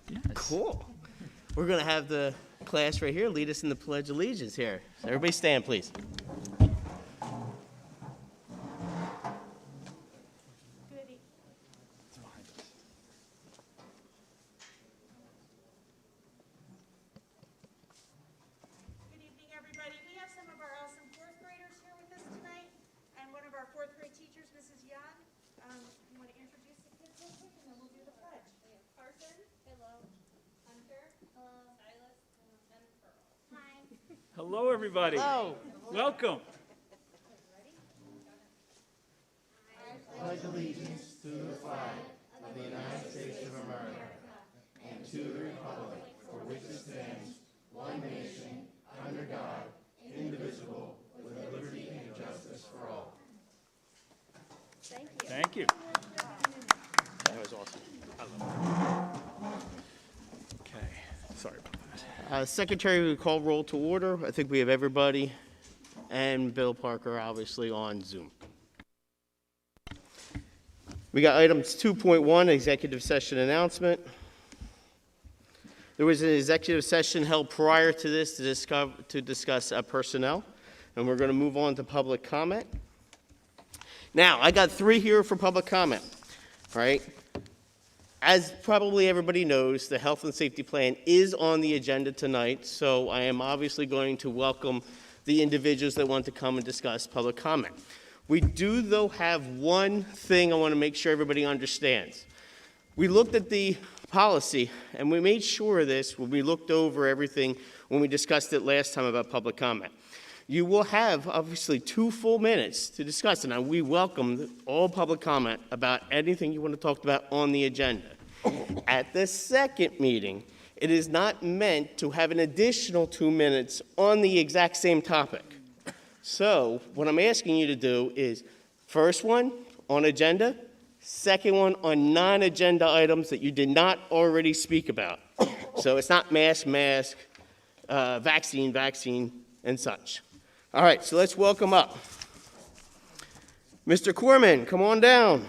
Yes. Cool. We're going to have the class right here lead us in the Pledge of Allegiance here. So everybody stand, please. Hello, everybody. Hello. Welcome. Pledge allegiance to the flag of the United States of America and to the republic for which it stands, one nation, under God, indivisible, with liberty and justice for all. Thank you. That was awesome. Okay. Sorry about that. Secretary, we call roll to order. I think we have everybody and Bill Parker obviously on Zoom. We got items 2.1, executive session announcement. There was an executive session held prior to this to discuss personnel, and we're going to move on to public comment. Now, I got 3 here for public comment, right? As probably everybody knows, the health and safety plan is on the agenda tonight, so I am obviously going to welcome the individuals that want to come and discuss public comment. We do, though, have one thing I want to make sure everybody understands. We looked at the policy, and we made sure of this when we looked over everything when we discussed it last time about public comment. You will have, obviously, 2 full minutes to discuss it. Now, we welcome all public comment about anything you want to talk about on the agenda. At the second meeting, it is not meant to have an additional 2 minutes on the exact same topic. So what I'm asking you to do is, first one on agenda, second one on non-agenda items that you did not already speak about. So it's not mask, vaccine, and such. All right, so let's welcome up. Mr. Corman, come on down.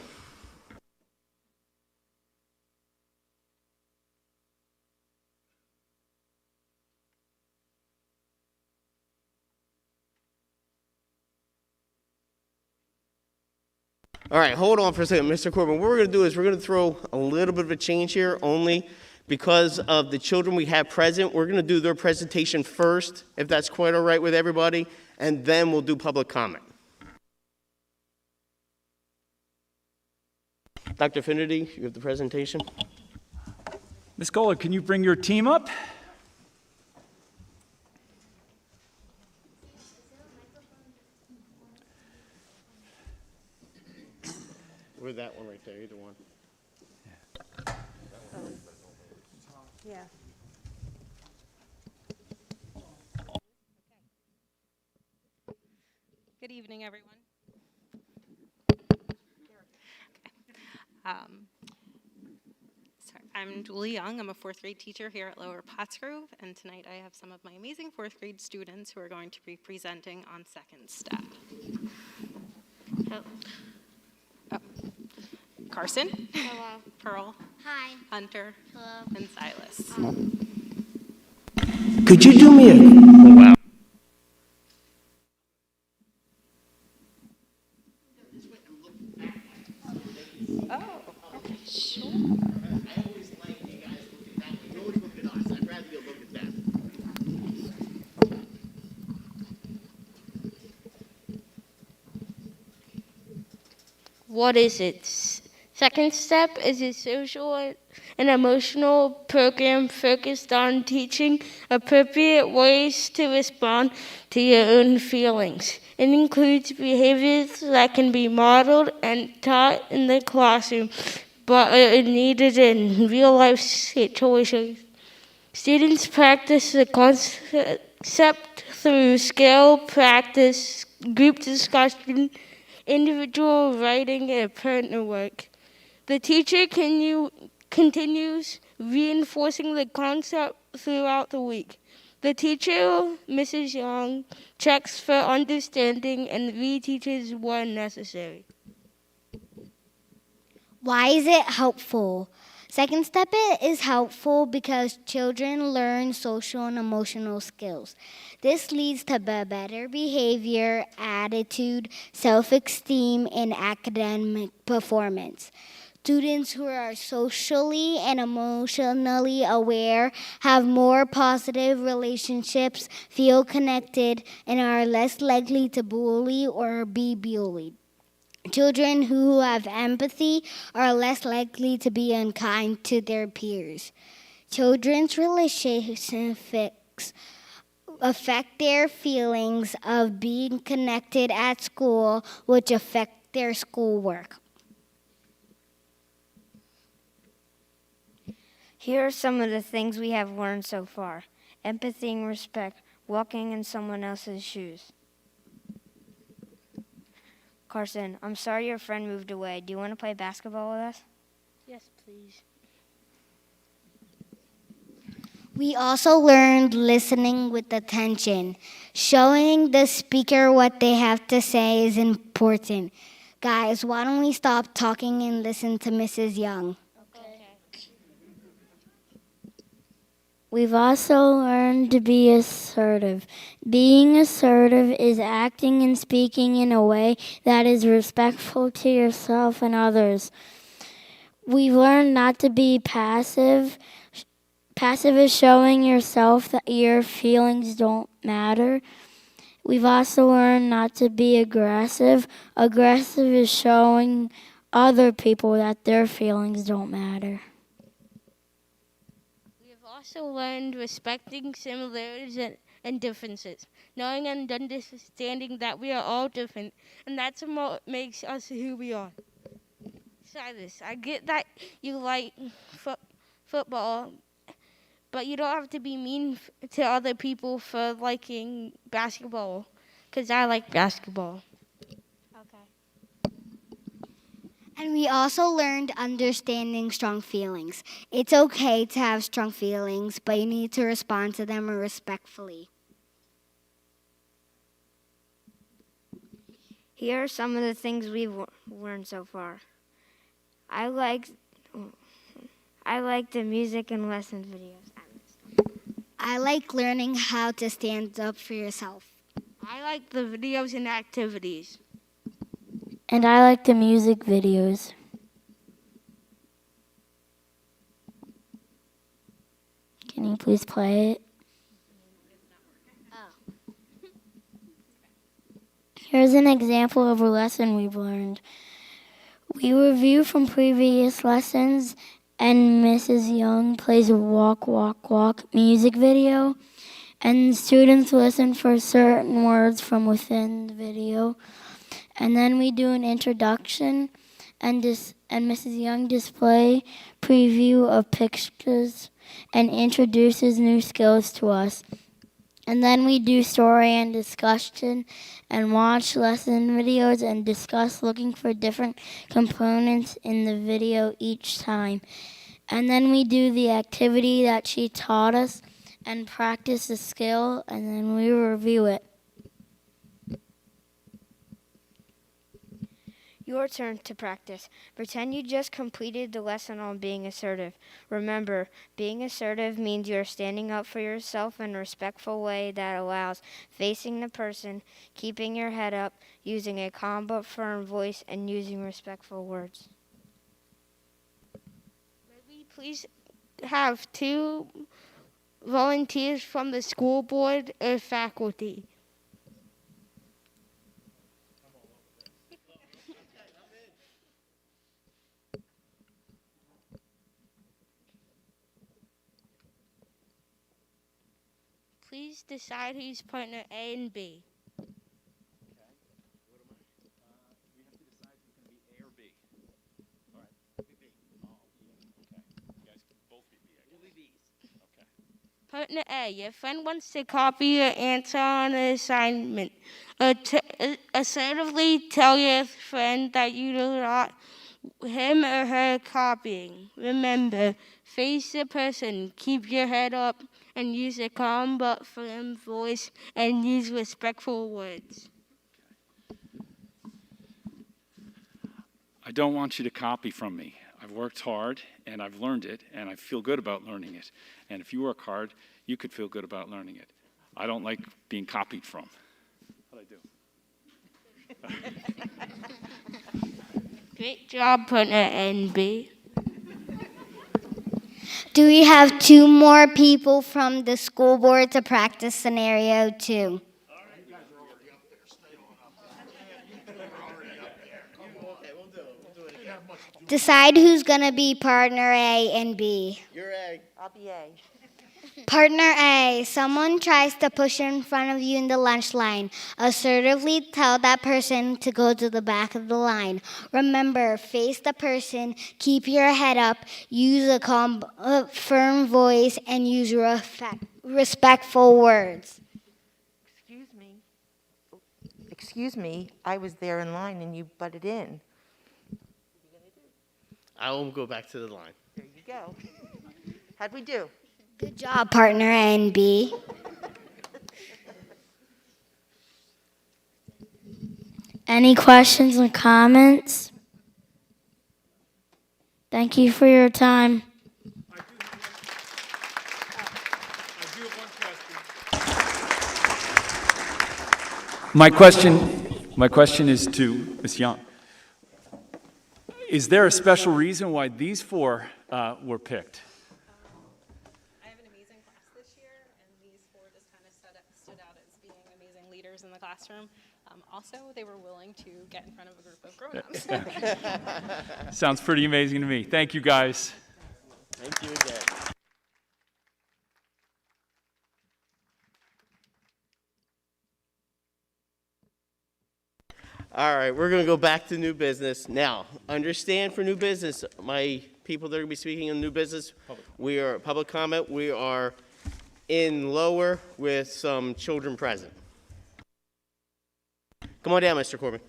All right, hold on for a second, Mr. Corbin. What we're going to do is we're going to throw a little bit of a change here only because of the children we have present. We're going to do their presentation first, if that's quite all right with everybody, and then we'll do public comment. Dr. Finity, you have the presentation. Ms. Gola, can you bring your team up? Or that one right there, either one. Yeah. Good evening, everyone. Sorry, I'm Julie Young. I'm a 4th grade teacher here at Lower Pottsgrove, and tonight I have some of my amazing 4th grade students who are going to be presenting on Second Step. Carson. Hello. Pearl. Hi. Hunter. Hello. And Silas. Could you do me a... Oh, wow. Oh, okay, sure. I always like you guys look at that one. You always look at us. I'd rather you look at that. What is it? Second Step is a social and emotional program focused on teaching appropriate ways to respond to your own feelings. It includes behaviors that can be modeled and taught in the classroom, but are needed in real-life situations. Students practice the concept through skill practice, group discussion, individual writing, and partner work. The teacher continues reinforcing the concept throughout the week. The teacher, Mrs. Young, checks for understanding and reteaches when necessary. Why is it helpful? Second step is helpful because children learn social and emotional skills. This leads to better behavior, attitude, self-esteem, and academic performance. Students who are socially and emotionally aware have more positive relationships, feel connected, and are less likely to bully or be bullied. Children who have empathy are less likely to be unkind to their peers. Children's relationships affect their feelings of being connected at school, which affect their schoolwork. Here are some of the things we have learned so far. Empathy and respect, walking in someone else's shoes. Carson, I'm sorry your friend moved away. Do you want to play basketball with us? Yes, please. We also learned listening with attention. Showing the speaker what they have to say is important. Guys, why don't we stop talking and listen to Mrs. Young? We've also learned to be assertive. Being assertive is acting and speaking in a way that is respectful to yourself and others. We've learned not to be passive. Passive is showing yourself that your feelings don't matter. We've also learned not to be aggressive. Aggressive is showing other people that their feelings don't matter. We have also learned respecting similarities and differences, knowing and understanding that we are all different, and that's what makes us who we are. Silas, I get that you like football, but you don't have to be mean to other people for liking basketball, because I like basketball. And we also learned understanding strong feelings. It's okay to have strong feelings, but you need to respond to them respectfully. Here are some of the things we've learned so far. I like the music and lesson videos. I like learning how to stand up for yourself. I like the videos and activities. And I like the music videos. Can you please play it? Here's an example of a lesson we've learned. We review from previous lessons, and Mrs. Young plays a walk, walk, walk music video, and students listen for certain words from within the video. And then we do an introduction, and Mrs. Young display preview of pictures and introduces new skills to us. And then we do story and discussion and watch lesson videos and discuss looking for different components in the video each time. And then we do the activity that she taught us and practice the skill, and then we review it. Your turn to practice. Pretend you just completed the lesson on being assertive. Remember, being assertive means you're standing up for yourself in a respectful way that allows facing the person, keeping your head up, using a calm but firm voice, and using respectful words. May we please have 2 volunteers from the school board or faculty? Please decide who's partner A and B. Okay. What am I? We have to decide who's going to be A or B. All right. B. Oh, okay. You guys can both be B, I guess. We'll be Bs. Okay. Partner A, your friend wants to copy your answer on an assignment. Assertively tell your friend that you do not him or her copying. Remember, face the person, keep your head up, and use a calm but firm voice, and use respectful words. I don't want you to copy from me. I've worked hard, and I've learned it, and I feel good about learning it. And if you work hard, you could feel good about learning it. I don't like being copied from. How'd I do? Great job, partner NB. Do we have 2 more people from the school board to practice scenario 2? Decide who's going to be partner A and B. You're A. I'll be A. Partner A, someone tries to push in front of you in the lunch line. Assertively tell that person to go to the back of the line. Remember, face the person, keep your head up, use a calm, firm voice, and use respectful words. Excuse me, I was there in line and you butted in. I will go back to the line. There you go. How'd we do? Good job, partner A and B. Any questions or comments? Thank you for your time. I do have one question. My question is to Ms. Young. Is there a special reason why these 4 were picked? I have an amazing class this year, and these 4 just kind of stood out as being amazing leaders in the classroom. Also, they were willing to get in front of a group of grown-ups. Sounds pretty amazing to me. Thank you, guys. Thank you again. All right, we're going to go back to new business. Now, understand for new business, my people that are going to be speaking on new business, we are public comment. We are in lower with some children present. Come on down, Mr. Corbin.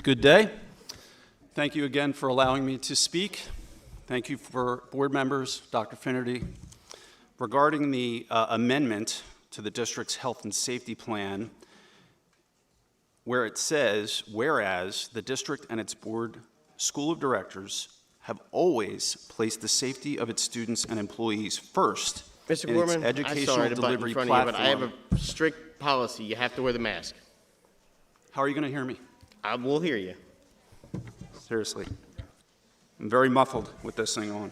Good day. Thank you again for allowing me to speak. Thank you for board members, Dr. Finnerty. Regarding the amendment to the district's health and safety plan, where it says, whereas the district and its board school of directors have always placed the safety of its students and employees first Mr. in Gorman, its educational I'm sorry to butt in delivery front of you, but I have platform. a strict policy. You have to wear the mask. How are you going to hear me? I will hear you. Seriously. I'm very muffled with this thing on.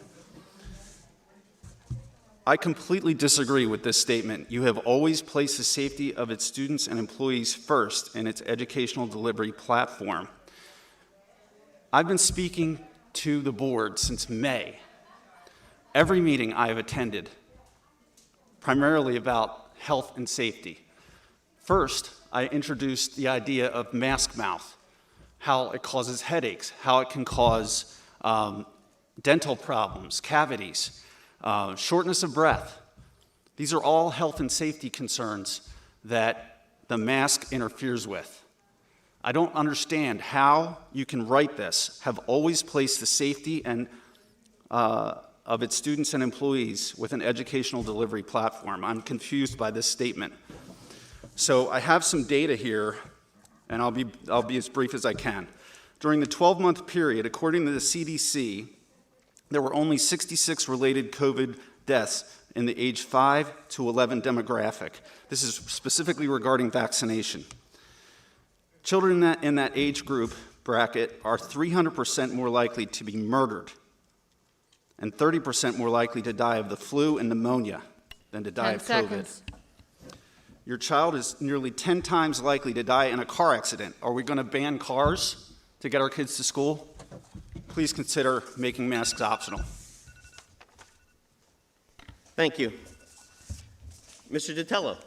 I completely disagree with this statement. You have always placed the safety of its students and employees first in its educational delivery platform. I've been speaking to the board since May. Every meeting I have attended, primarily about health and safety. First, I introduced the idea of mask mouth, how it causes headaches, how it can cause dental problems, cavities, shortness of breath. These are all health and safety concerns that the mask interferes with. I don't understand how you can write this, have always placed the safety and of its students and employees with an educational delivery platform. I'm confused by this statement. So I have some data here, and I'll be as brief as I can. During the 12-month period, according to the CDC, there were only 66 related COVID deaths in the age 5 to 11 demographic. This is specifically regarding vaccination. Children in that age group bracket are 300% more likely to be murdered and 30% more likely to die of the flu and pneumonia than to die of COVID. Your child is nearly 10 times likely to die in a car accident. Are we going to ban cars to get our kids to school? Please consider making masks optional. Thank you. Mr. Ditello.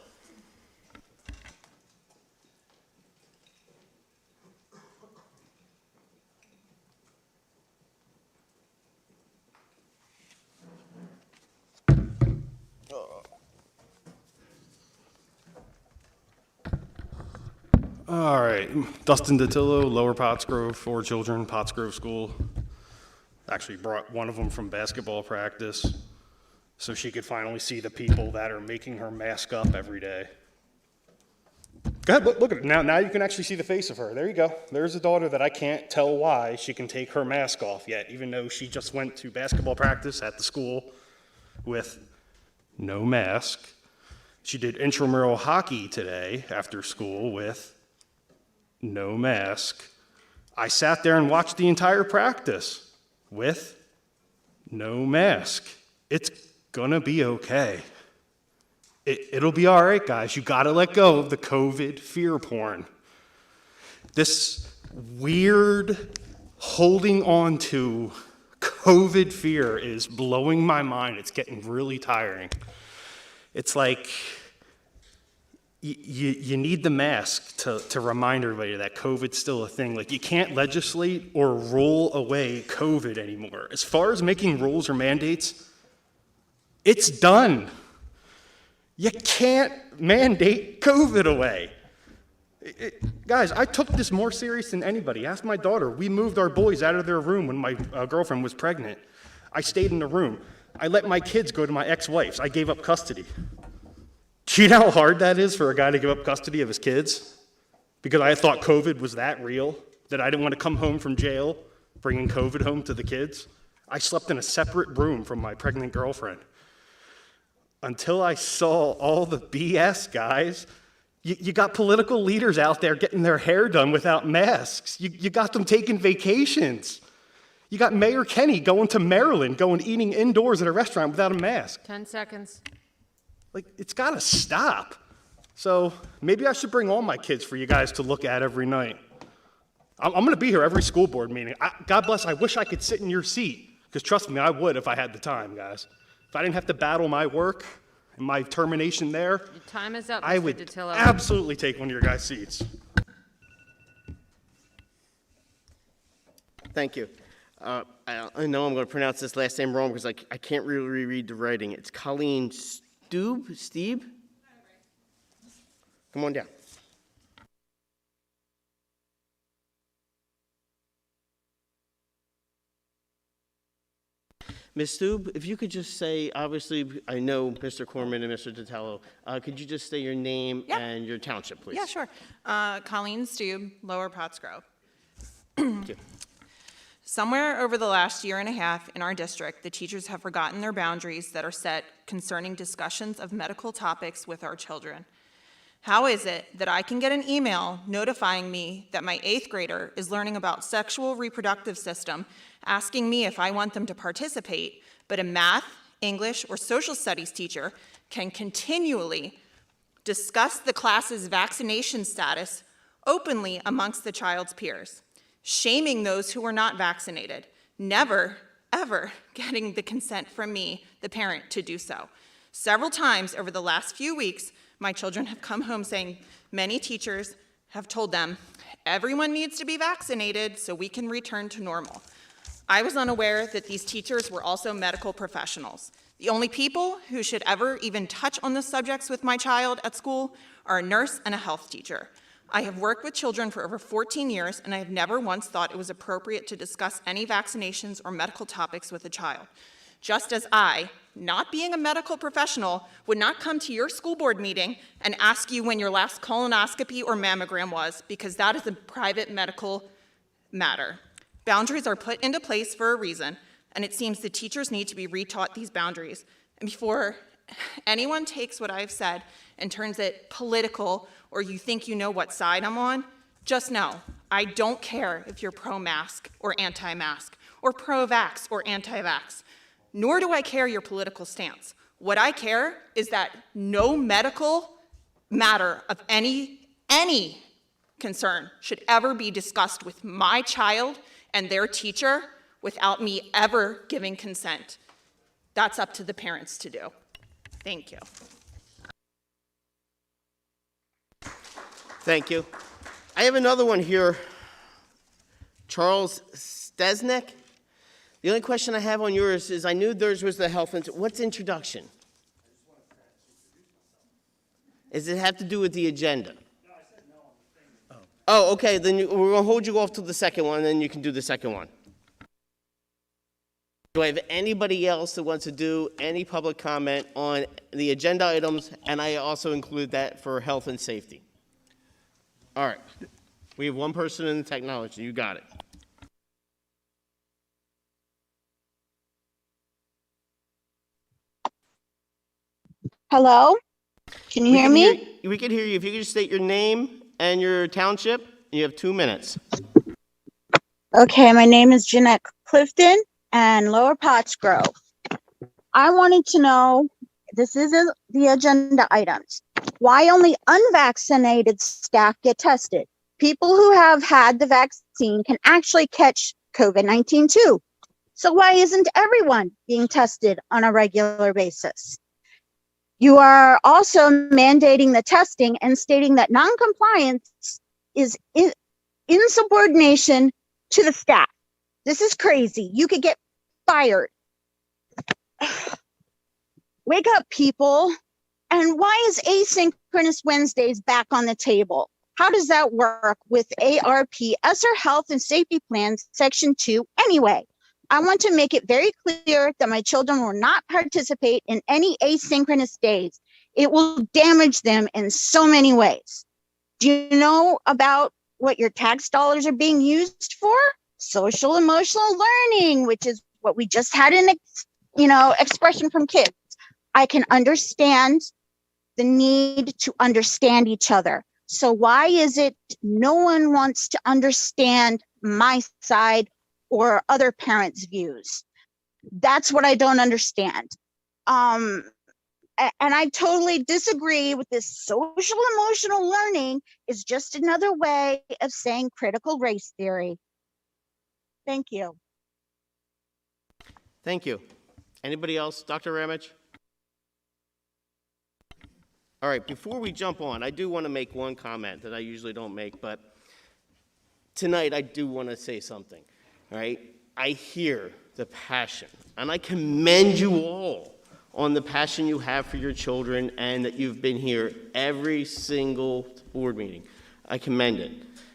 All right, Dustin Datillo, Lower Pottsgrove, 4 children, Pottsgrove School. Actually brought one of them from basketball practice so she could finally see the people that are making her mask up every day. Go ahead, look at it. Now you can actually see the face of her. There you go. There's a daughter that I can't tell why she can take her mask off yet, even though she just went to basketball practice at the school with no mask. She did intramural hockey today after school with no mask. I sat there and watched the entire practice with no mask. It's gonna be okay. It'll be all right, guys. You gotta let go of the COVID fear porn. This weird holding on to COVID fear is blowing my mind. It's getting really tiring. It's like you need the mask to remind everybody that COVID's still a thing. Like, you can't legislate or roll away COVID anymore. As far as making rules or mandates, it's done. You can't mandate COVID away. Guys, I took this more serious than anybody. Ask my daughter. We moved our boys out of their room when my girlfriend was pregnant. I stayed in the room. I let my kids go to my ex-wife's. I gave up custody. Do you know how hard that is for a guy to give up custody of his kids? Because I thought COVID was that real, that I didn't want to come home from jail bringing COVID home to the kids. I slept in a separate room from my pregnant girlfriend. Until I saw all the BS, guys. You got political leaders out there getting their hair done without masks. You got them taking vacations. You got Mayor Kenny going to Maryland, eating indoors at a restaurant without a mask. 10 seconds. Like, it's gotta stop. So maybe I should bring all my kids for you guys to look at every night. I'm gonna be here every school board meeting. God bless, I wish I could sit in your seat, because trust me, I would if I had the time, guys. If I didn't have to battle my work and my termination there, Your time is up, Mr. I would Datillo. absolutely take one of your guys' seats. Thank you. I know I'm going to pronounce this last name wrong because I can't really read the writing. It's Colleen Steve? Come on down. Ms. Stube, if you could just say, obviously, I know Mr. Corman and Mr. Datillo. Could you just say your name and your township, please? Yeah, sure. Colleen Stube, Lower Pottsgrove. Thank you. Somewhere over the last year and a half in our district, the teachers have forgotten their boundaries that are set concerning discussions of medical topics with our children. How is it that I can get an email notifying me that my 8th grader is learning about sexual reproductive system, asking me if I want them to participate, but a math, English, or social studies teacher can continually discuss the class's vaccination status openly amongst the child's peers, shaming those who are not vaccinated, never, ever getting the consent from me, the parent, to do so. Several times over the last few weeks, my children have come home saying many teachers have told them, everyone needs to be vaccinated so we can return to normal. I was unaware that these teachers were also medical professionals. The only people who should ever even touch on the subjects with my child at school are a nurse and a health teacher. I have worked with children for over 14 years, and I have never once thought it was appropriate to discuss any vaccinations or medical topics with a child. Just as I, not being a medical professional, would not come to your school board meeting and ask you when your last colonoscopy or mammogram was, because that is a private medical matter. Boundaries are put into place for a reason, and it seems the teachers need to be retaught these boundaries. And before anyone takes what I've said and turns it political, or you think you know what side I'm on, just know, I don't care if you're pro-mask or anti-mask, or pro-vax or anti-vax, nor do I care your political stance. What I care is that no medical matter of any concern should ever be discussed with my child and their teacher without me ever giving consent. That's up to the parents to do. Thank you. Thank you. I have another one here. Charles Stesnick. The only question I have on yours is, I knew theirs was the health, what's introduction? Does it have to do with the agenda? No, I said no on the thing. Oh, okay, then we're gonna hold you off till the second one, and then you can do the second one. Do I have anybody else that wants to do any public comment on the agenda items? And I also include that for health and safety. All right. We have one person in the technology. You got it. Hello? Can you hear me? We can hear you. If you could just state your name and your township, you have 2 minutes. Okay, my name is Jeanette Clifton and Lower Pottsgrove. I wanted to know, this is the agenda items. Why only unvaccinated staff get tested? People who have had the vaccine can actually catch COVID-19 too. So why isn't everyone being tested on a regular basis? You are also mandating the testing and stating that noncompliance is insubordination to the staff. This is crazy. You could get fired. Wake up, people. And why is asynchronous Wednesdays back on the table? How does that work with ARP, ESSER Health and Safety Plans, Section 2 anyway? I want to make it very clear that my children will not participate in any asynchronous days. It will damage them in so many ways. Do you know about what your tax dollars are being used for? Social emotional learning, which is what we just had an expression from kids. I can understand the need to understand each other. So why is it no one wants to understand my side or other parents' views? That's what I don't understand. And I totally disagree with this. Social emotional learning is just another way of saying critical race theory. Thank you. Thank you. Anybody else? Dr. Ramage? All right, before we jump on, I do want to make one comment that I usually don't make, but tonight I do want to say something. All right, I hear the passion, and I commend you all on the passion you have for your children and that you've been here every single board meeting. I commend it.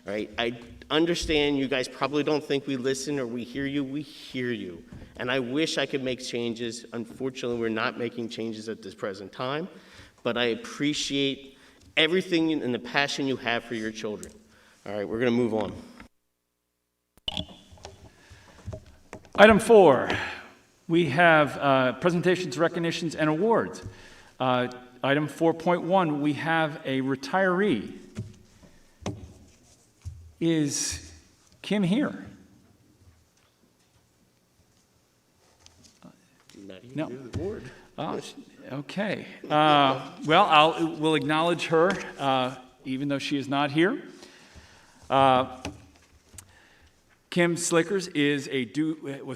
All right, I understand you guys probably don't think we listen or we hear you. We hear you, and I wish I could make changes. Unfortunately, we're not making changes at this present time, but I appreciate everything and the passion you have for your children. All right, we're going to move on. Item 4, we have presentations, recognitions, and awards. Item 4.1, we have a retiree. Is Kim here? No. Okay. Well, we'll acknowledge her, even though she is not here. Kim Slickers was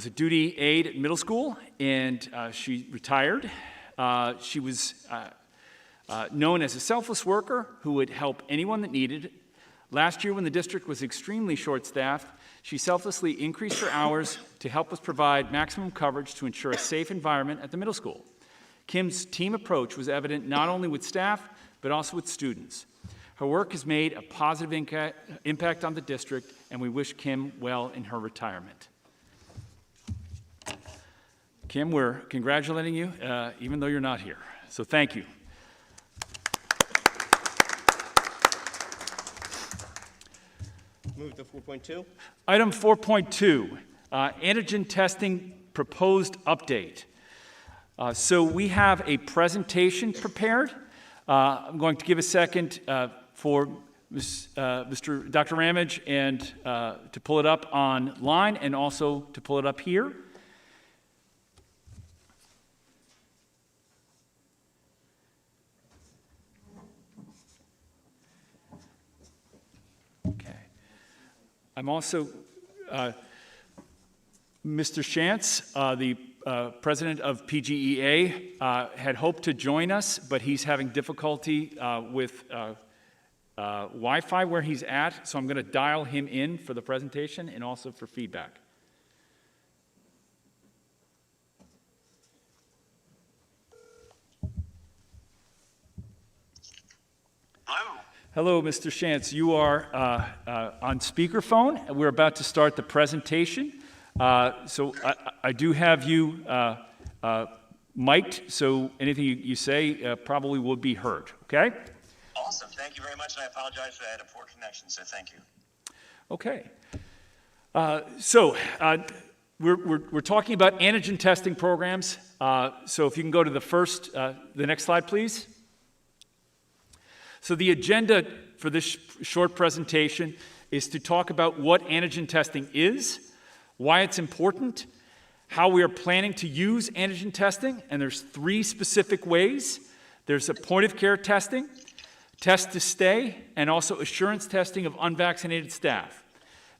a duty aide at middle school, and she retired. She was known as a selfless worker who would help anyone that needed it. Last year, when the district was extremely short-staffed, she selflessly increased her hours to help us provide maximum coverage to ensure a safe environment at the middle school. Kim's team approach was evident not only with staff, but also with students. Her work has made a positive impact on the district, and we wish Kim well in her retirement. Kim, we're congratulating you, even though you're not here. So thank you. Move to 4.2. Item 4.2, antigen testing proposed update. So we have a presentation prepared. I'm going to give a second for Dr. Ramage and to pull it up online and also to pull it up here. Okay. I'm also, Mr. Shantz, the president of PGEA, had hoped to join us, but he's having difficulty with Wi-Fi where he's at, so I'm going to dial him in for the presentation and also for feedback. Hello, Mr. Shantz. You are on speakerphone. We're about to start the presentation. So I do have you mic'd, so anything you say probably will be heard, okay? Awesome. Thank you very much, and I apologize for that. I had a poor connection, so thank you. Okay. We're talking about antigen testing programs. So if you can go to the next slide, please. So the agenda for this short presentation is to talk about what antigen testing is, why it's important, how we are planning to use antigen testing, and there's 3 specific ways. There's a point-of-care testing, test to stay, and also assurance testing of unvaccinated staff.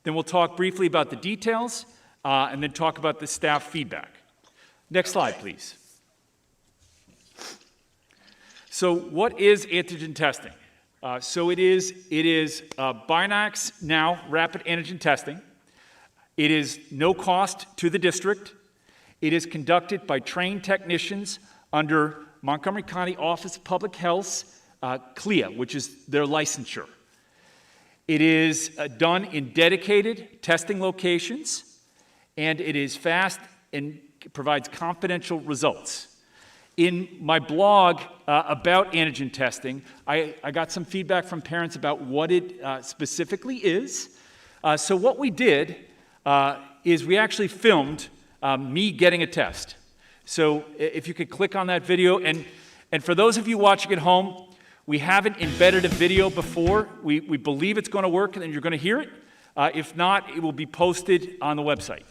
Then we'll talk briefly about the details, and then talk about the staff feedback. Next slide, please. So what is antigen testing? So it is Binax now rapid antigen testing. It is no cost to the district. It is conducted by trained technicians under Montgomery County Office of Public Health's CLIA, which is their licensure. It is done in dedicated testing locations, and it is fast and provides confidential results. In my blog about antigen testing, I got some feedback from parents about what it specifically is. So what we did is we actually filmed me getting a test. So if you could click on that video, and for those of you watching at home, we haven't embedded a video before. We believe it's going to work, and then you're going to hear it. If not, it will be posted on the website.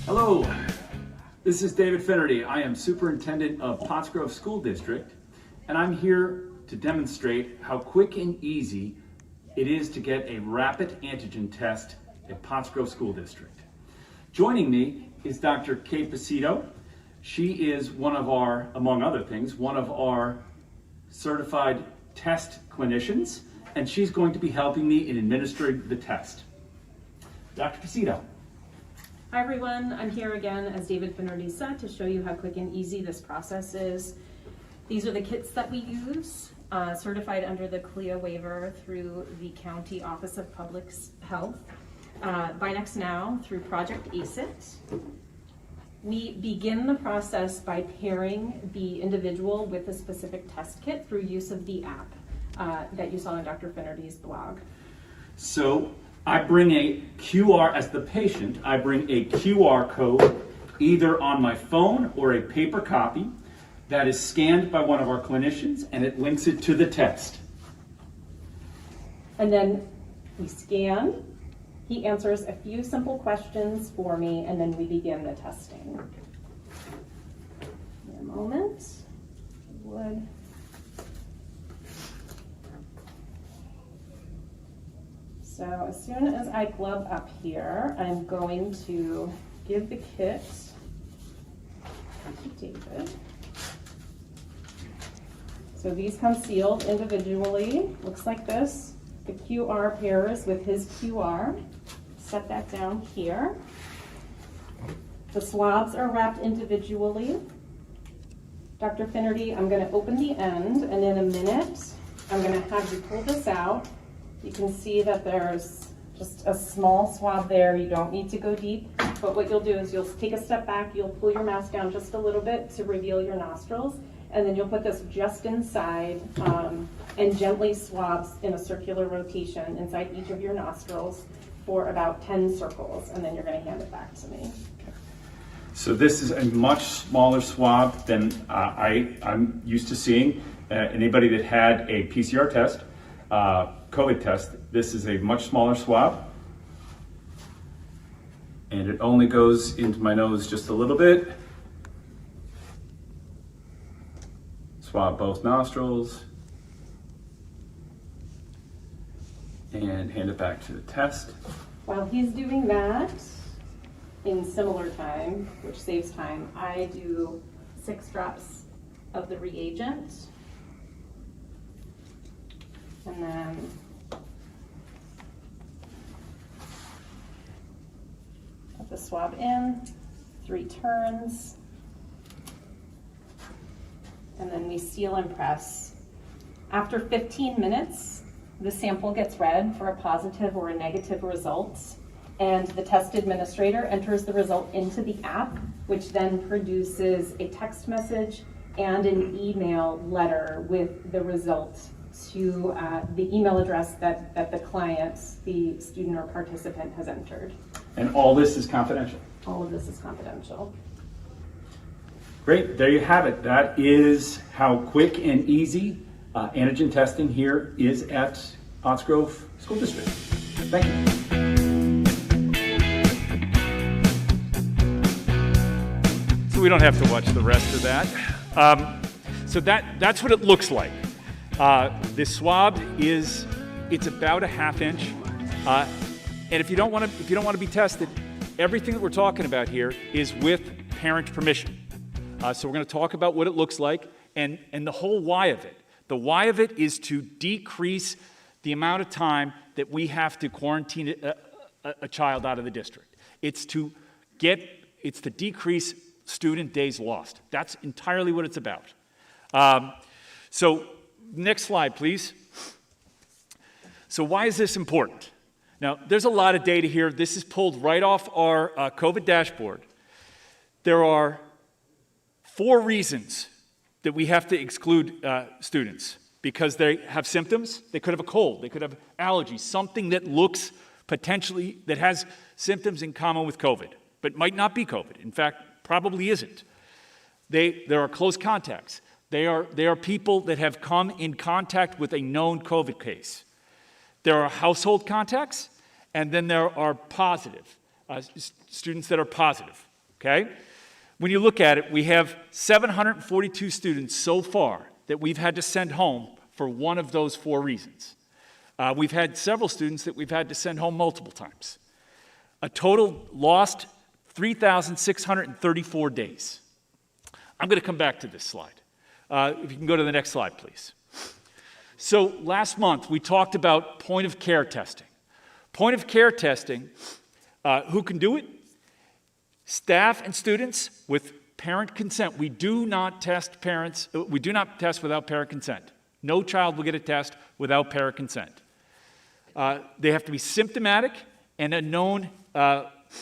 Hello, this is David Finnerty. I am Superintendent of Pottsgrove School District, and I'm here to demonstrate how quick and easy it is to get a rapid antigen test at Pottsgrove School District. Joining me is Dr. Kate Pacito. She is one of our, among other things, one of our certified test clinicians, and she's going to be helping me in administering the test. Dr. Pacito. Hi everyone, I'm here again, as David Finnerty said, to show you how quick and easy this process is. These are the kits that we use, certified under the CLIA waiver through the County Office of Public Health. Binax Now through Project ACEIT. We begin the process by pairing the individual with a specific test kit through use of the app that you saw in Dr. Finnerty's blog. So I bring a QR, as the patient, I bring a QR code either on my phone or a paper copy that is scanned by one of our clinicians, and it links it to the test. And then we scan, he answers a few simple questions for me, and then we begin the testing. In a moment, So as soon as I glove up here, I'm going to give the kit to David. So these come sealed individually, looks like this. The QR pairs with his QR. Set that down here. The swabs are wrapped individually. Dr. Finnerty, I'm going to open the end, and in a minute, I'm going to have you pull this out. You can see that there's just a small swab there. You don't need to go deep, but what you'll do is you'll take a step back, you'll pull your mask down just a little bit to reveal your nostrils, and then you'll put this just inside and gently swabs in a circular rotation inside each of your nostrils for about 10 circles, and then you're going to hand it back to me. So this is a much smaller swab than I'm used to seeing. Anybody that had a PCR test, COVID test, this is a much smaller swab. And it only goes into my nose just a little bit. Swab both nostrils. And hand it back to the test. While he's doing that, in similar time, which saves time, I do 6 drops of the reagent. And then put the swab in, 3 turns, and then we seal and press. After 15 minutes, the sample gets read for a positive or a negative result, and the test administrator enters the result into the app, which then produces a text message and an email letter with the result to the email address that the client, the student or participant has entered. And all this is confidential. All of this is confidential. Great, there you have it. That is how quick and easy antigen testing here is at Pottsgrove School District. Thank you. So we don't have to watch the rest of that. So that's what it looks like. This swab it's about a ½ inch. And if you don't want to be tested, everything that we're talking about here is with parent permission. So we're going to talk about what it looks like and the whole why of it. The why of it is to decrease the amount of time that we have to quarantine a child out of the district. It's to decrease student days lost. That's entirely what it's about. So next slide, please. So why is this important? Now, there's a lot of data here. This is pulled right off our COVID dashboard. There are 4 reasons that we have to exclude students because they have symptoms. They could have a cold. They could have allergies, something that looks potentially, that has symptoms in common with COVID, but might not be COVID. In fact, probably isn't. There are close contacts. They are people that have come in contact with a known COVID case. There are household contacts, and then there are positive, students that are positive, okay? When you look at it, we have 742 students so far that we've had to send home for one of those 4 reasons. We've had several students that we've had to send home multiple times. A total lost 3,634 days. I'm going to come back to this slide. If you can go to the next slide, please. So last month, we talked about point-of-care testing. Point-of-care testing, who can do it? Staff and students with parent consent. We do not test parents. We do not test without parent consent. No child will get a test without parent consent. They have to be symptomatic and no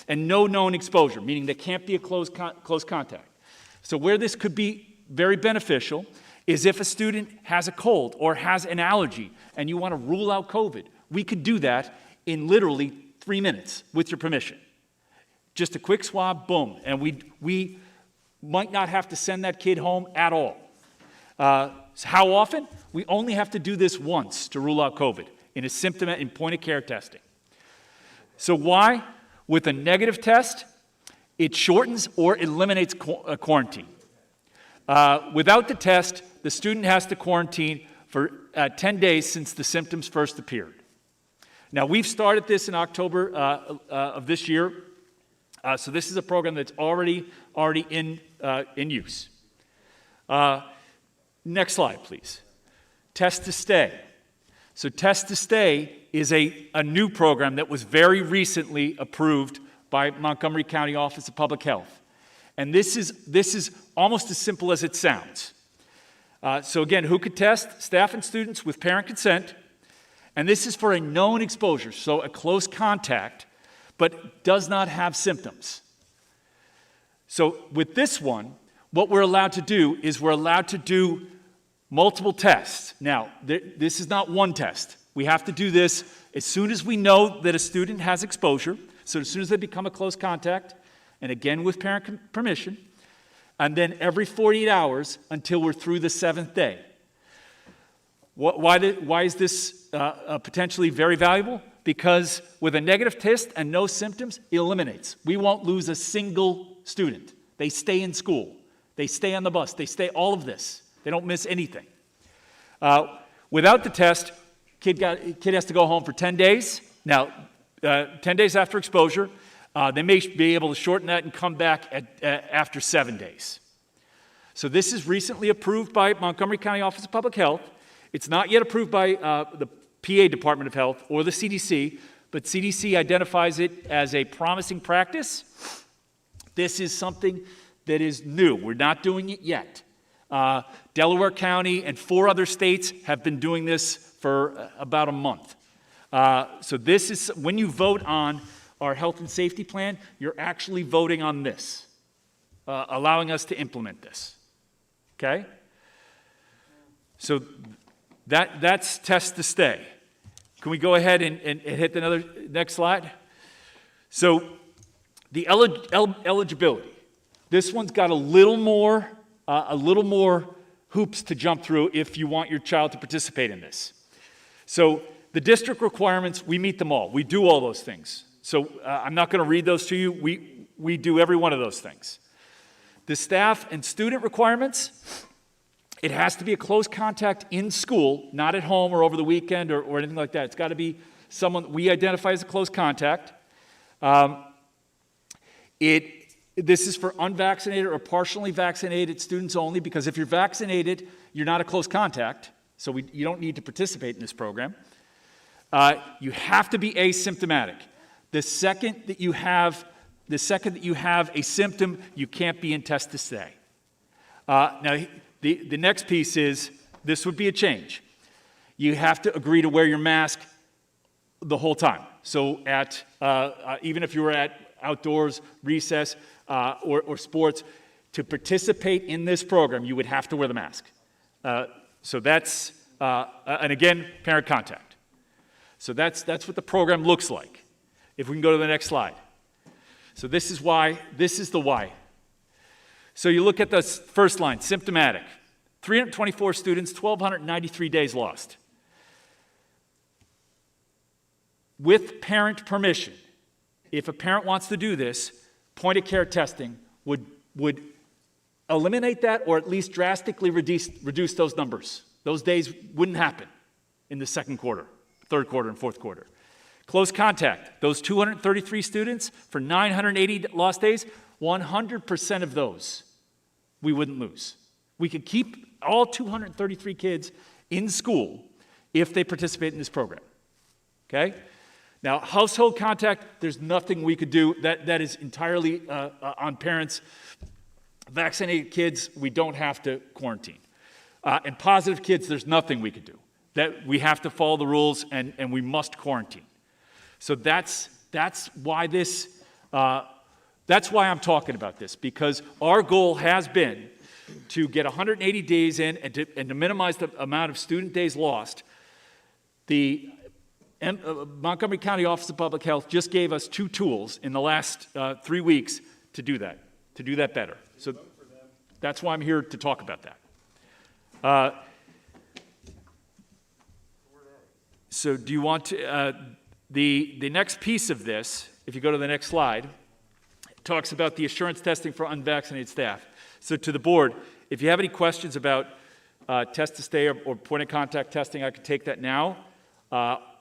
known exposure, meaning they can't be a close contact. So where this could be very beneficial is if a student has a cold or has an allergy and you want to rule out COVID. We could do that in literally 3 minutes with your permission. Just a quick swab, boom, and we might not have to send that kid home at all. So how often? We only have to do this once to rule out COVID in point-of-care testing. So why? With a negative test, it shortens or eliminates quarantine. Without the test, the student has to quarantine for 10 days since the symptoms first appeared. Now, we've started this in October of this year. So this is a program that's already in use. Next slide, please. Test to Stay. So Test to Stay is a new program that was very recently approved by Montgomery County Office of Public Health. And this is almost as simple as it sounds. So again, who could test? Staff and students with parent consent. And this is for a known exposure, so a close contact, but does not have symptoms. So with this one, what we're allowed to do is we're allowed to do multiple tests. Now, this is not one test. We have to do this as soon as we know that a student has exposure, so as soon as they become a close contact, and again with parent permission, and then every 48 hours until we're through the 7th day. Why is this potentially very valuable? Because with a negative test and no symptoms, it eliminates. We won't lose a single student. They stay in school. They stay on the bus. They stay all of this. They don't miss anything. Without the test, kid has to go home for 10 days. Now, 10 days after exposure, they may be able to shorten that and come back after 7 days. So this is recently approved by Montgomery County Office of Public Health. It's not yet approved by the PA Department of Health or the CDC, but CDC identifies it as a promising practice. This is something that is new. We're not doing it yet. Delaware County and 4 other states have been doing this for about a month. So this is, when you vote on our health and safety plan, you're actually voting on this, allowing us to implement this. Okay? So that's test to stay. Can we go ahead and hit the next slide? So the eligibility. This one's got a little more hoops to jump through if you want your child to participate in this. So the district requirements, we meet them all. We do all those things. So I'm not going to read those to you. We do every one of those things. The staff and student requirements, it has to be a close contact in school, not at home or over the weekend or anything like that. It's got to be someone we identify as a close contact. This is for unvaccinated or partially vaccinated students only, because if you're vaccinated, you're not a close contact, so you don't need to participate in this program. You have to be asymptomatic. The second that you have a symptom, you can't be in test to stay. Now, the next piece is, this would be a change. You have to agree to wear your mask the whole time. So even if you were at outdoors, recess, or sports, to participate in this program, you would have to wear the mask. So that's, and again, parent contact. So that's what the program looks like. If we can go to the next slide. So this is the why. So you look at the first line, symptomatic. 324 students, 1,293 days lost. With parent permission, if a parent wants to do this, point-of-care testing would eliminate that, or at least drastically reduce those numbers. Those days wouldn't happen in the second quarter, third quarter, and fourth quarter. Close contact, those 233 students for 980 lost days, 100% of those we wouldn't lose. We could keep all 233 kids in school if they participate in this program. Okay? Now, household contact, there's nothing we could do. That is entirely on parents. Vaccinated kids, we don't have to quarantine. And positive kids, there's nothing we could do. That we have to follow the rules, and we must quarantine. So that's why I'm talking about this, because our goal has been to get 180 days in and to minimize the amount of student days lost. The Montgomery County Office of Public Health just gave us 2 tools in the last 3 weeks to do that better. So that's why I'm here to talk about that. So do you want to, the next piece of this, if you go to the next slide, talks about the assurance testing for unvaccinated staff. So to the board, if you have any questions about test to stay or point of contact testing, I could take that now.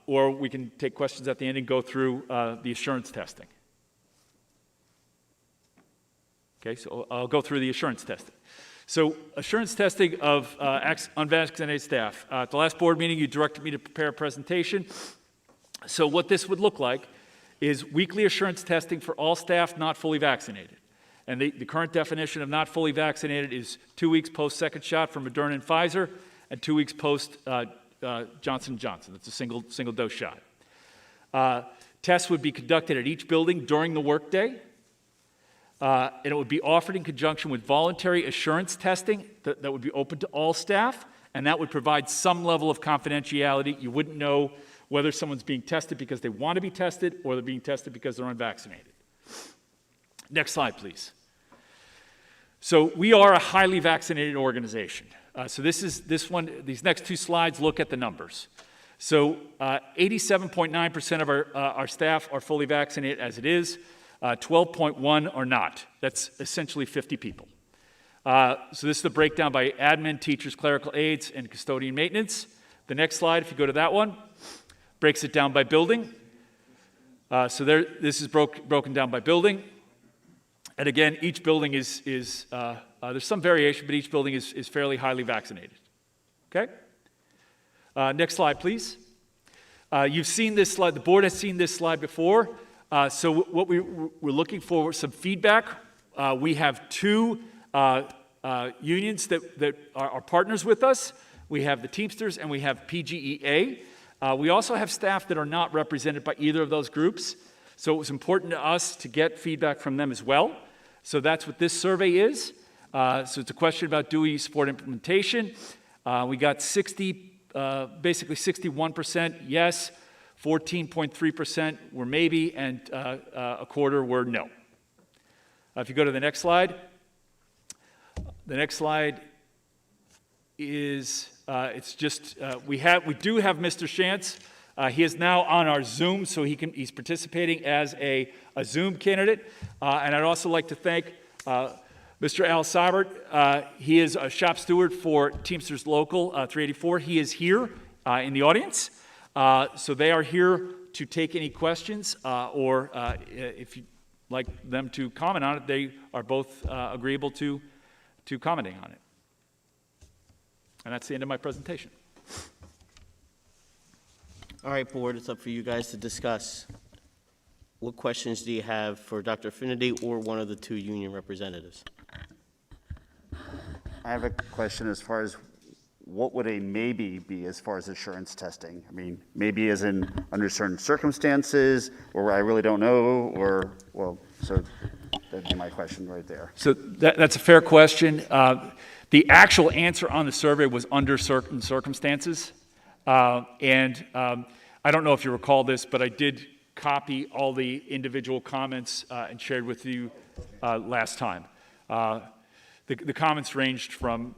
Or we can take questions at the end and go through the assurance testing. Okay, so I'll go through the assurance testing. So assurance testing of unvaccinated staff. At the last board meeting, you directed me to prepare a presentation. So what this would look like is weekly assurance testing for all staff not fully vaccinated. And the current definition of not fully vaccinated is 2 weeks post-second shot for Moderna and Pfizer, and 2 weeks post Johnson & Johnson. That's a single dose shot. Tests would be conducted at each building during the workday, and it would be offered in conjunction with voluntary assurance testing that would be open to all staff, and that would provide some level of confidentiality. You wouldn't know whether someone's being tested because they want to be tested or they're being tested because they're unvaccinated. Next slide, please. So we are a highly vaccinated organization. So these next 2 slides look at the numbers. So 87.9% of our staff are fully vaccinated as it is. 12.1 are not. That's essentially 50 people. So this is the breakdown by admin, teachers, clerical aides, and custodian maintenance. The next slide, if you go to that one, breaks it down by building. So this is broken down by building. And again, each building is there's some variation, but each building is fairly highly vaccinated. Okay? Next slide, please. You've seen this slide. The board has seen this slide before. So what we're looking for some feedback. We have 2 unions that are partners with us. We have the Teamsters and we have PGEA. We also have staff that are not represented by either of those groups. So it was important to us to get feedback from them as well. So that's what this survey is. So it's a question about do we support implementation? We got basically 61% yes, 14.3% were maybe, and a quarter were no. If you go to the next slide, the next slide is it's just we do have Mr. Shantz. He is now on our Zoom, so he's participating as a Zoom candidate. And I'd also like to thank Mr. Al Seibert. He is a shop steward for Teamsters Local 384. He is here in the audience. So they are here to take any questions, or if you'd like them to comment on it, they are both agreeable to commenting on it. And that's the end of my presentation. All right, board, it's up for you guys to discuss. What questions do you have for Dr. Finnerty or one of the two union representatives? I have a question as far as what would a maybe be as far as assurance testing? I mean, maybe as in under certain circumstances, or I really don't know, or, well, so that'd be my question right there. So that's a fair question. The actual answer on the survey was under certain circumstances. And I don't know if you recall this, but I did copy all the individual comments and shared with you last time. The comments ranged from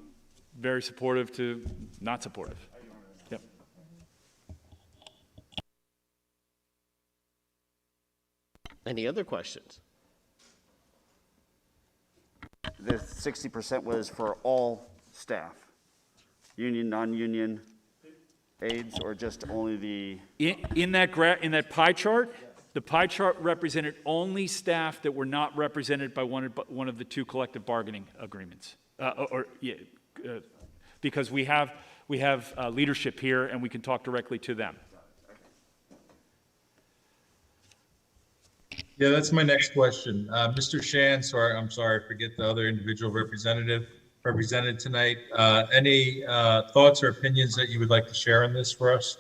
very supportive to not supportive. Yep. Any other questions? The 60% was for all staff, union, non-union, aides, or just only the... In that pie chart, the pie chart represented only staff that were not represented by one of the two collective bargaining agreements. Because we have leadership here, and we can talk directly to them. Yeah, that's my next question. Mr. Shantz, or I'm sorry, I forget the other individual represented tonight. Any thoughts or opinions that you would like to share on this for us?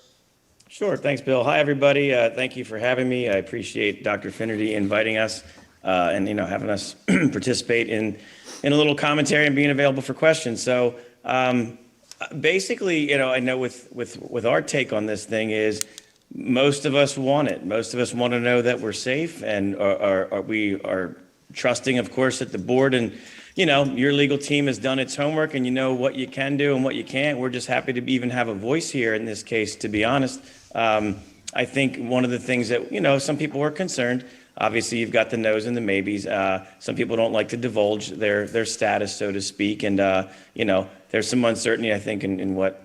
Sure. Thanks, Bill. Hi, everybody. Thank you for having me. I appreciate Dr. Finnerty inviting us and having us participate in a little commentary and being available for questions. So basically, I know with our take on this thing is most of us want it. Most of us want to know that we're safe, and we are trusting, of course, that the board and your legal team has done its homework, and you know what you can do and what you can't. We're just happy to even have a voice here in this case, to be honest. I think one of the things that, some people were concerned, obviously you've got the no's and the maybes. Some people don't like to divulge their status, so to speak. And, there's some uncertainty, I think, in what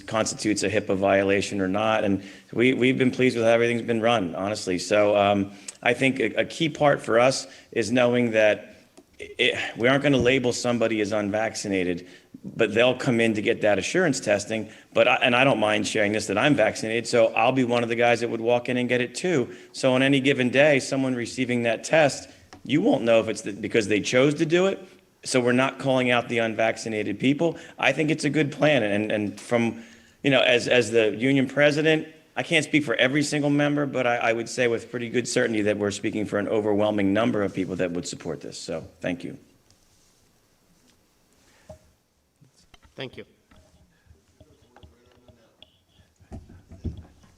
constitutes a HIPAA violation or not. And we've been pleased with how everything's been run, honestly. So I think a key part for us is knowing that we aren't going to label somebody as unvaccinated, but they'll come in to get that assurance testing. And I don't mind sharing this, that I'm vaccinated, so I'll be one of the guys that would walk in and get it too. So on any given day, someone receiving that test, you won't know if it's because they chose to do it. So we're not calling out the unvaccinated people. I think it's a good plan. And from, as the union president, I can't speak for every single member, but I would say with pretty good certainty that we're speaking for an overwhelming number of people that would support this. So thank you. Thank you.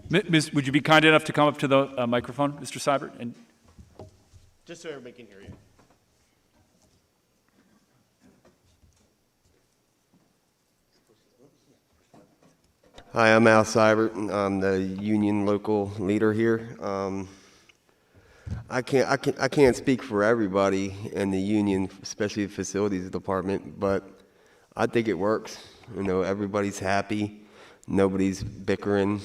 Ms., would you be kind enough to come up to the microphone, Mr. Seibert? And just so everybody can hear you. Hi, I'm Al Seibert. I'm the union local leader here. I can't speak for everybody in the union, especially the facilities department, but I think it works. Everybody's happy. Nobody's bickering.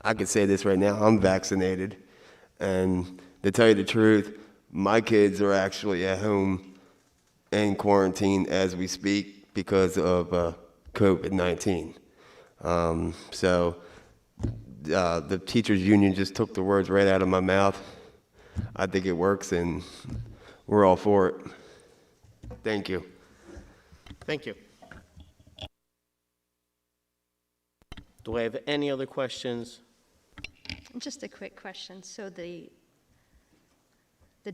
I could say this right now. I'm vaccinated, and to tell you the truth, my kids are actually at home in quarantine as we speak because of COVID-19. So the teachers union just took the words right out of my mouth. I think it works, and we're all for it. Thank you. Thank you. Do I have any other questions? Just a quick question. So the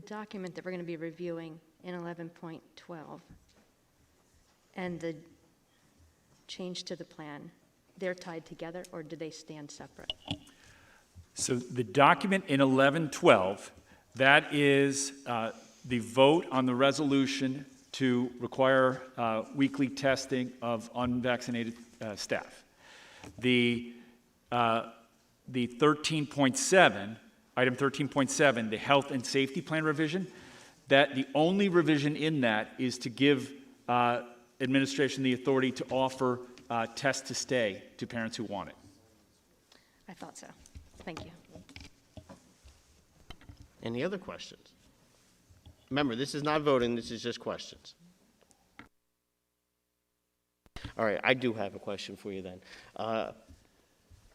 document that we're going to be reviewing in 11.12 and the change to the plan, they're tied together or do they stand separate? So the document in 1112, that is the vote on the resolution to require weekly testing of unvaccinated staff. The 13.7, item 13.7, the health and safety plan revision, that the only revision in that is to give administration the authority to offer test to stay to parents who want it. I thought so. Thank you. Any other questions? Remember, this is not voting, this is just questions. All right, I do have a question for you then. Our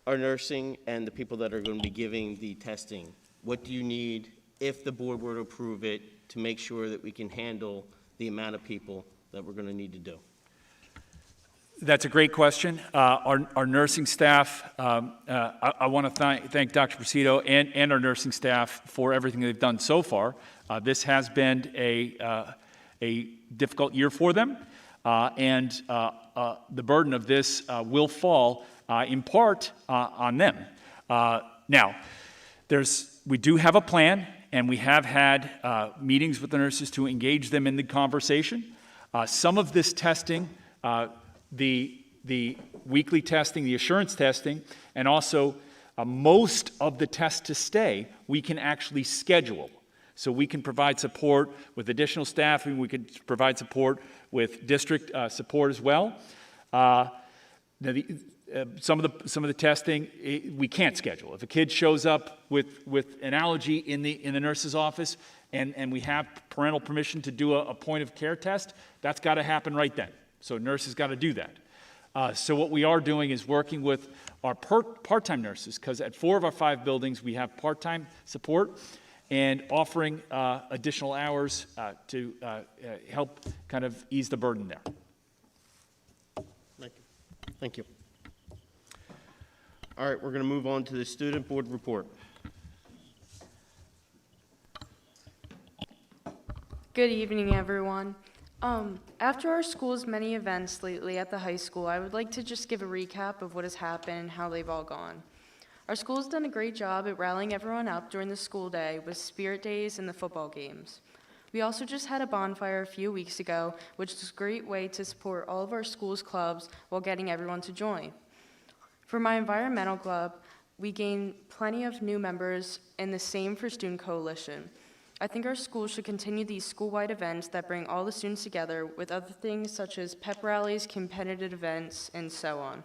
nursing and the people that are going to be giving the testing, what do you need, if the board were to approve it, to make sure that we can handle the amount of people that we're going to need to do? That's a great question. Our nursing staff, I want to thank Dr. Presido and our nursing staff for everything they've done so far. This has been a difficult year for them, and the burden of this will fall in part on them. Now, we do have a plan, and we have had meetings with the nurses to engage them in the conversation. Some of this testing, the weekly testing, the assurance testing, and also most of the test to stay, we can actually schedule. So we can provide support with additional staffing. We can provide support with district support as well. Some of the testing we can't schedule. If a kid shows up with an allergy in the nurse's office and we have parental permission to do a point of care test, that's got to happen right then. So nurses got to do that. So what we are doing is working with our part-time nurses, because at 4 of our 5 buildings we have part-time support, and offering additional hours to help kind of ease the burden there. Thank you. All right, we're going to move on to the student board report. Good evening, everyone. After our school's many events lately at the high school, I would like to just give a recap of what has happened and how they've all gone. Our school's done a great job at rallying everyone up during the school day with spirit days and the football games. We also just had a bonfire a few weeks ago, which is a great way to support all of our school's clubs while getting everyone to join. For my environmental club, we gained plenty of new members, and the same for Student Coalition. I think our school should continue these school-wide events that bring all the students together with other things such as pep rallies, competitive events, and so on.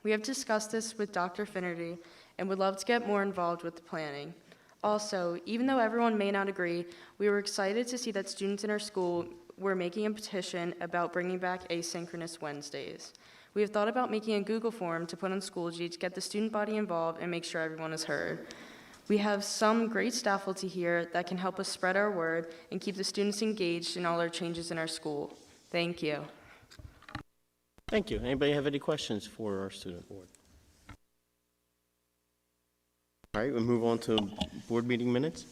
We have discussed this with Dr. Finnerty and would love to get more involved with the planning. Also, even though everyone may not agree, we were excited to see that students in our school were making a petition about bringing back asynchronous Wednesdays. We have thought about making a Google form to put on Schoology to get the student body involved and make sure everyone is heard. We have some great staff faculty here that can help us spread our word and keep the students engaged in all our changes in our school. Thank you. Thank you. Anybody have any questions for our student board? All right, we'll move on to board meeting minutes.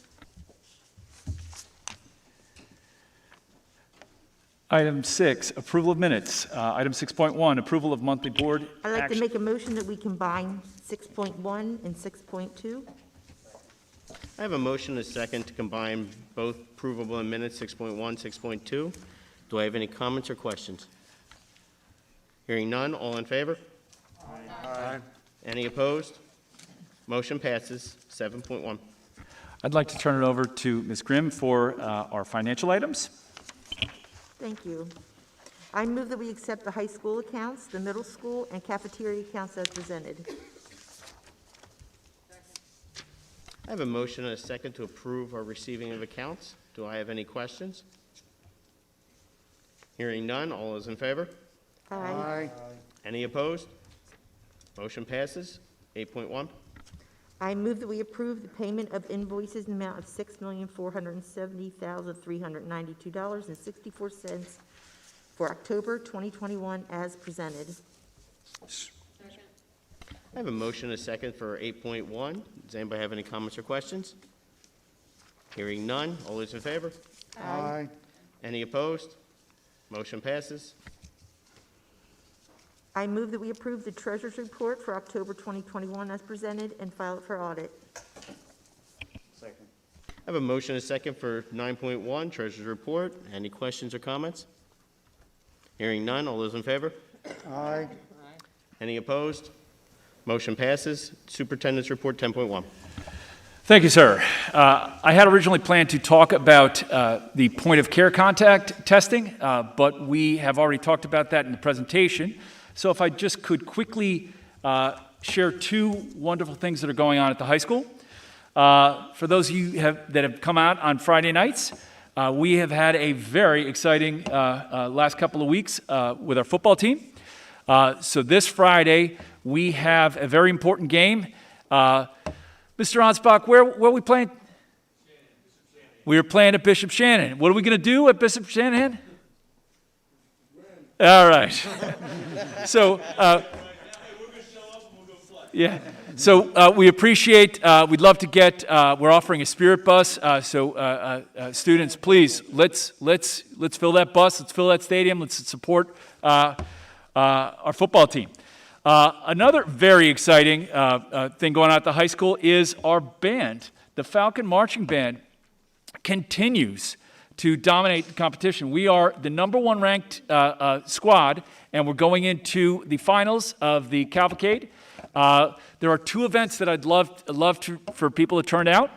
Item 6, approval of minutes. Item 6.1, approval of monthly board I'd like action. to make a motion that we combine 6.1 and 6.2. I have a motion and a second to combine both approvable and minutes, 6.1, 6.2. Do I have any comments or questions? Hearing none, all in favor? Aye. Any opposed? Motion passes, 7.1. I'd like to turn it over to Ms. Grimm for our financial items. Thank you. I move that we accept the high school accounts, the middle school, and cafeteria accounts as presented. I have a motion and a second to approve our receiving of accounts. Do I have any questions? Hearing none, all is in favor? Aye. Any opposed? Motion passes, 8.1. I move that we approve the payment of invoices in the amount of $6,470,392.64 for October 2021 as presented. I have a motion and a second for 8.1. Does anybody have any comments or questions? Hearing none. All those in favor? Aye. Any opposed? Motion passes. I move that we approve the treasurer's report for October 2021 as presented and file it for audit. Second. I have a motion and a second for 9.1, Treasurer's Report. Any questions or comments? Hearing none. All those in favor? Aye. Any opposed? Motion passes. Superintendent's Report 10.1. Thank you, sir. I had originally planned to talk about the point of care contact testing, but we have already talked about that in the presentation. So if I just could quickly share two wonderful things that are going on at the high school. For those of you that have come out on Friday nights, we have had a very exciting last couple of weeks with our football team. So this Friday, we have a very important game. Mr. Ansbach, where are we playing? We are playing at Bishop Shannon. What are we going to do at Bishop Shannon? All right. So, yeah. So we appreciate. We'd love to get. We're offering a spirit bus. So students, please let's fill that bus. Let's fill that stadium. Let's support our football team. Another very exciting thing going on at the high school is our band. The Falcon Marching Band continues to dominate the competition. We are the #1 ranked squad, and we're going into the finals of the Cavalcade. There are two events that I'd love for people to turn out.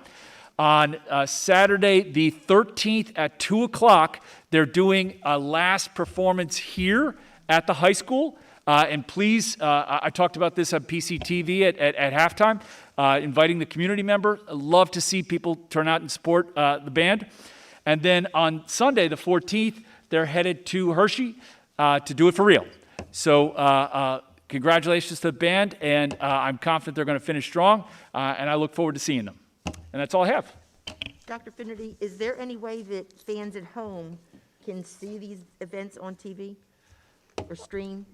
On Saturday the 13th at 2 o'clock, they're doing a last performance here at the high school. And please, I talked about this on PCTV at halftime, inviting the community member. I'd love to see people turn out and support the band. And then on Sunday, the 14th, they're headed to Hershey to do it for real. So congratulations to the band, and I'm confident they're going to finish strong, and I look forward to seeing them. And that's all I have. Dr. Finnerty, is there any way that fans at home can see these events on TV or stream?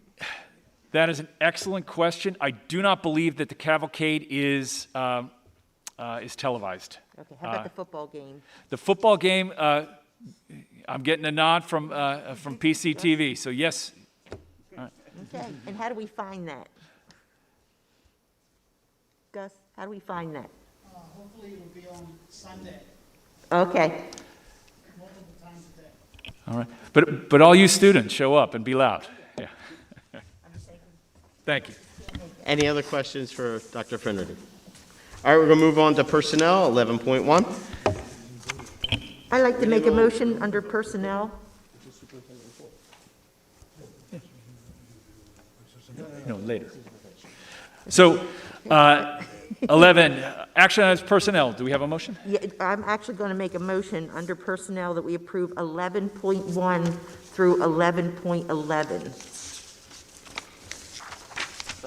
That is an excellent question. I do not believe that the Cavalcade is televised. Okay, how about the football game? The football game, I'm getting a nod from PCTV, so yes. All right. Okay, and how do we find that? Gus, how do we find that? Hopefully it will be on Sunday, Okay. multiple times a day. All right. But all you students, show up and be loud. Yeah. Thank you. Any other questions for Dr. Finnerty? All right, we're going to move on to personnel, 11.1. I'd like to make a motion under personnel. No, later. So 11, action items personnel. Do we have a motion? Yeah, I'm actually going to make a motion under personnel that we approve 11.1 through 11.11.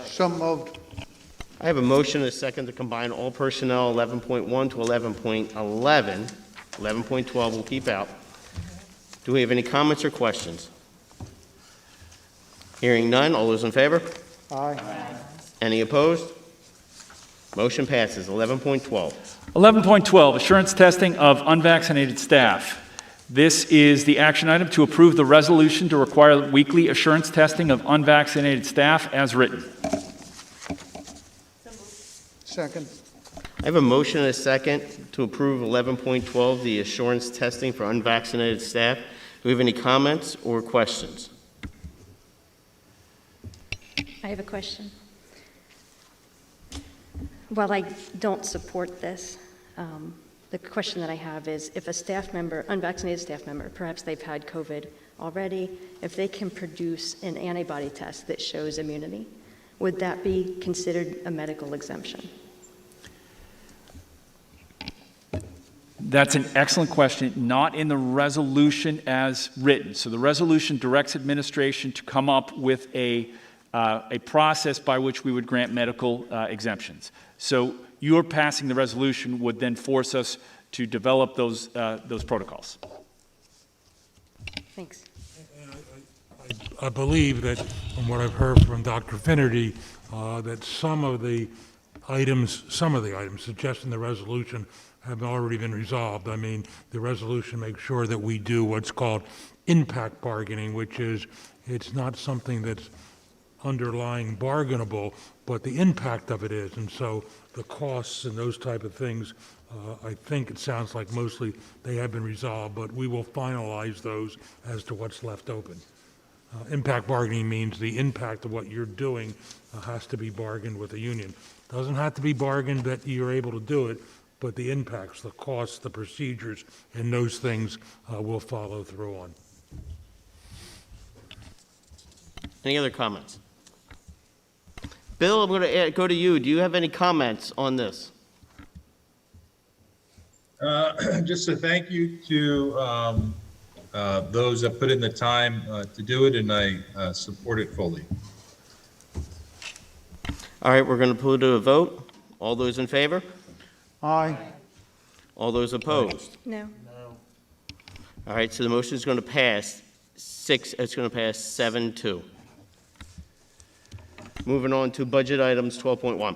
So moved. I have a motion and a second to combine all personnel 11.1 to 11.11. 11.12 we'll keep out. Do we have any comments or questions? Hearing none, all those in favor? Aye. Any opposed? Motion passes. 11.12. 11.12, assurance testing of unvaccinated staff. This is the action item to approve the resolution to require weekly assurance testing of unvaccinated staff as written. Second. I have a motion and a second to approve 11.12, the assurance testing for unvaccinated staff. Do we have any comments or questions? I have a question. While I don't support this, the question that I have is if a staff member, unvaccinated staff member, perhaps they've had COVID already, if they can produce an antibody test that shows immunity, would that be considered a medical exemption? That's an excellent question, not in the resolution as written. So the resolution directs administration to come up with a a process by which we would grant medical exemptions. So your passing the resolution would then force us to develop those protocols. Thanks. I believe that, from what I've heard from Dr. Finnerty, that some of the items suggested in the resolution have already been resolved. I mean, the resolution makes sure that we do what's called impact bargaining, which is, it's not something that's underlying bargainable, but the impact of it is. And so the costs and those type of things, I think it sounds like mostly they have been resolved, but we will finalize those as to what's left open. Impact bargaining means the impact of what you're doing has to be bargained with the union. Doesn't have to be bargained that you're able to do it, but the impacts, the costs, the procedures, and those things we'll follow through on. Any other comments? Bill, I'm going to go to you. Do you have any comments on this? Just a thank you to those that put in the time to do it, and I support it fully. All right, we're going to put it to a vote. All those in favor? Aye. All those opposed? No. All right, so the motion is going to pass it's going to pass 7-2. Moving on to budget items 12.1.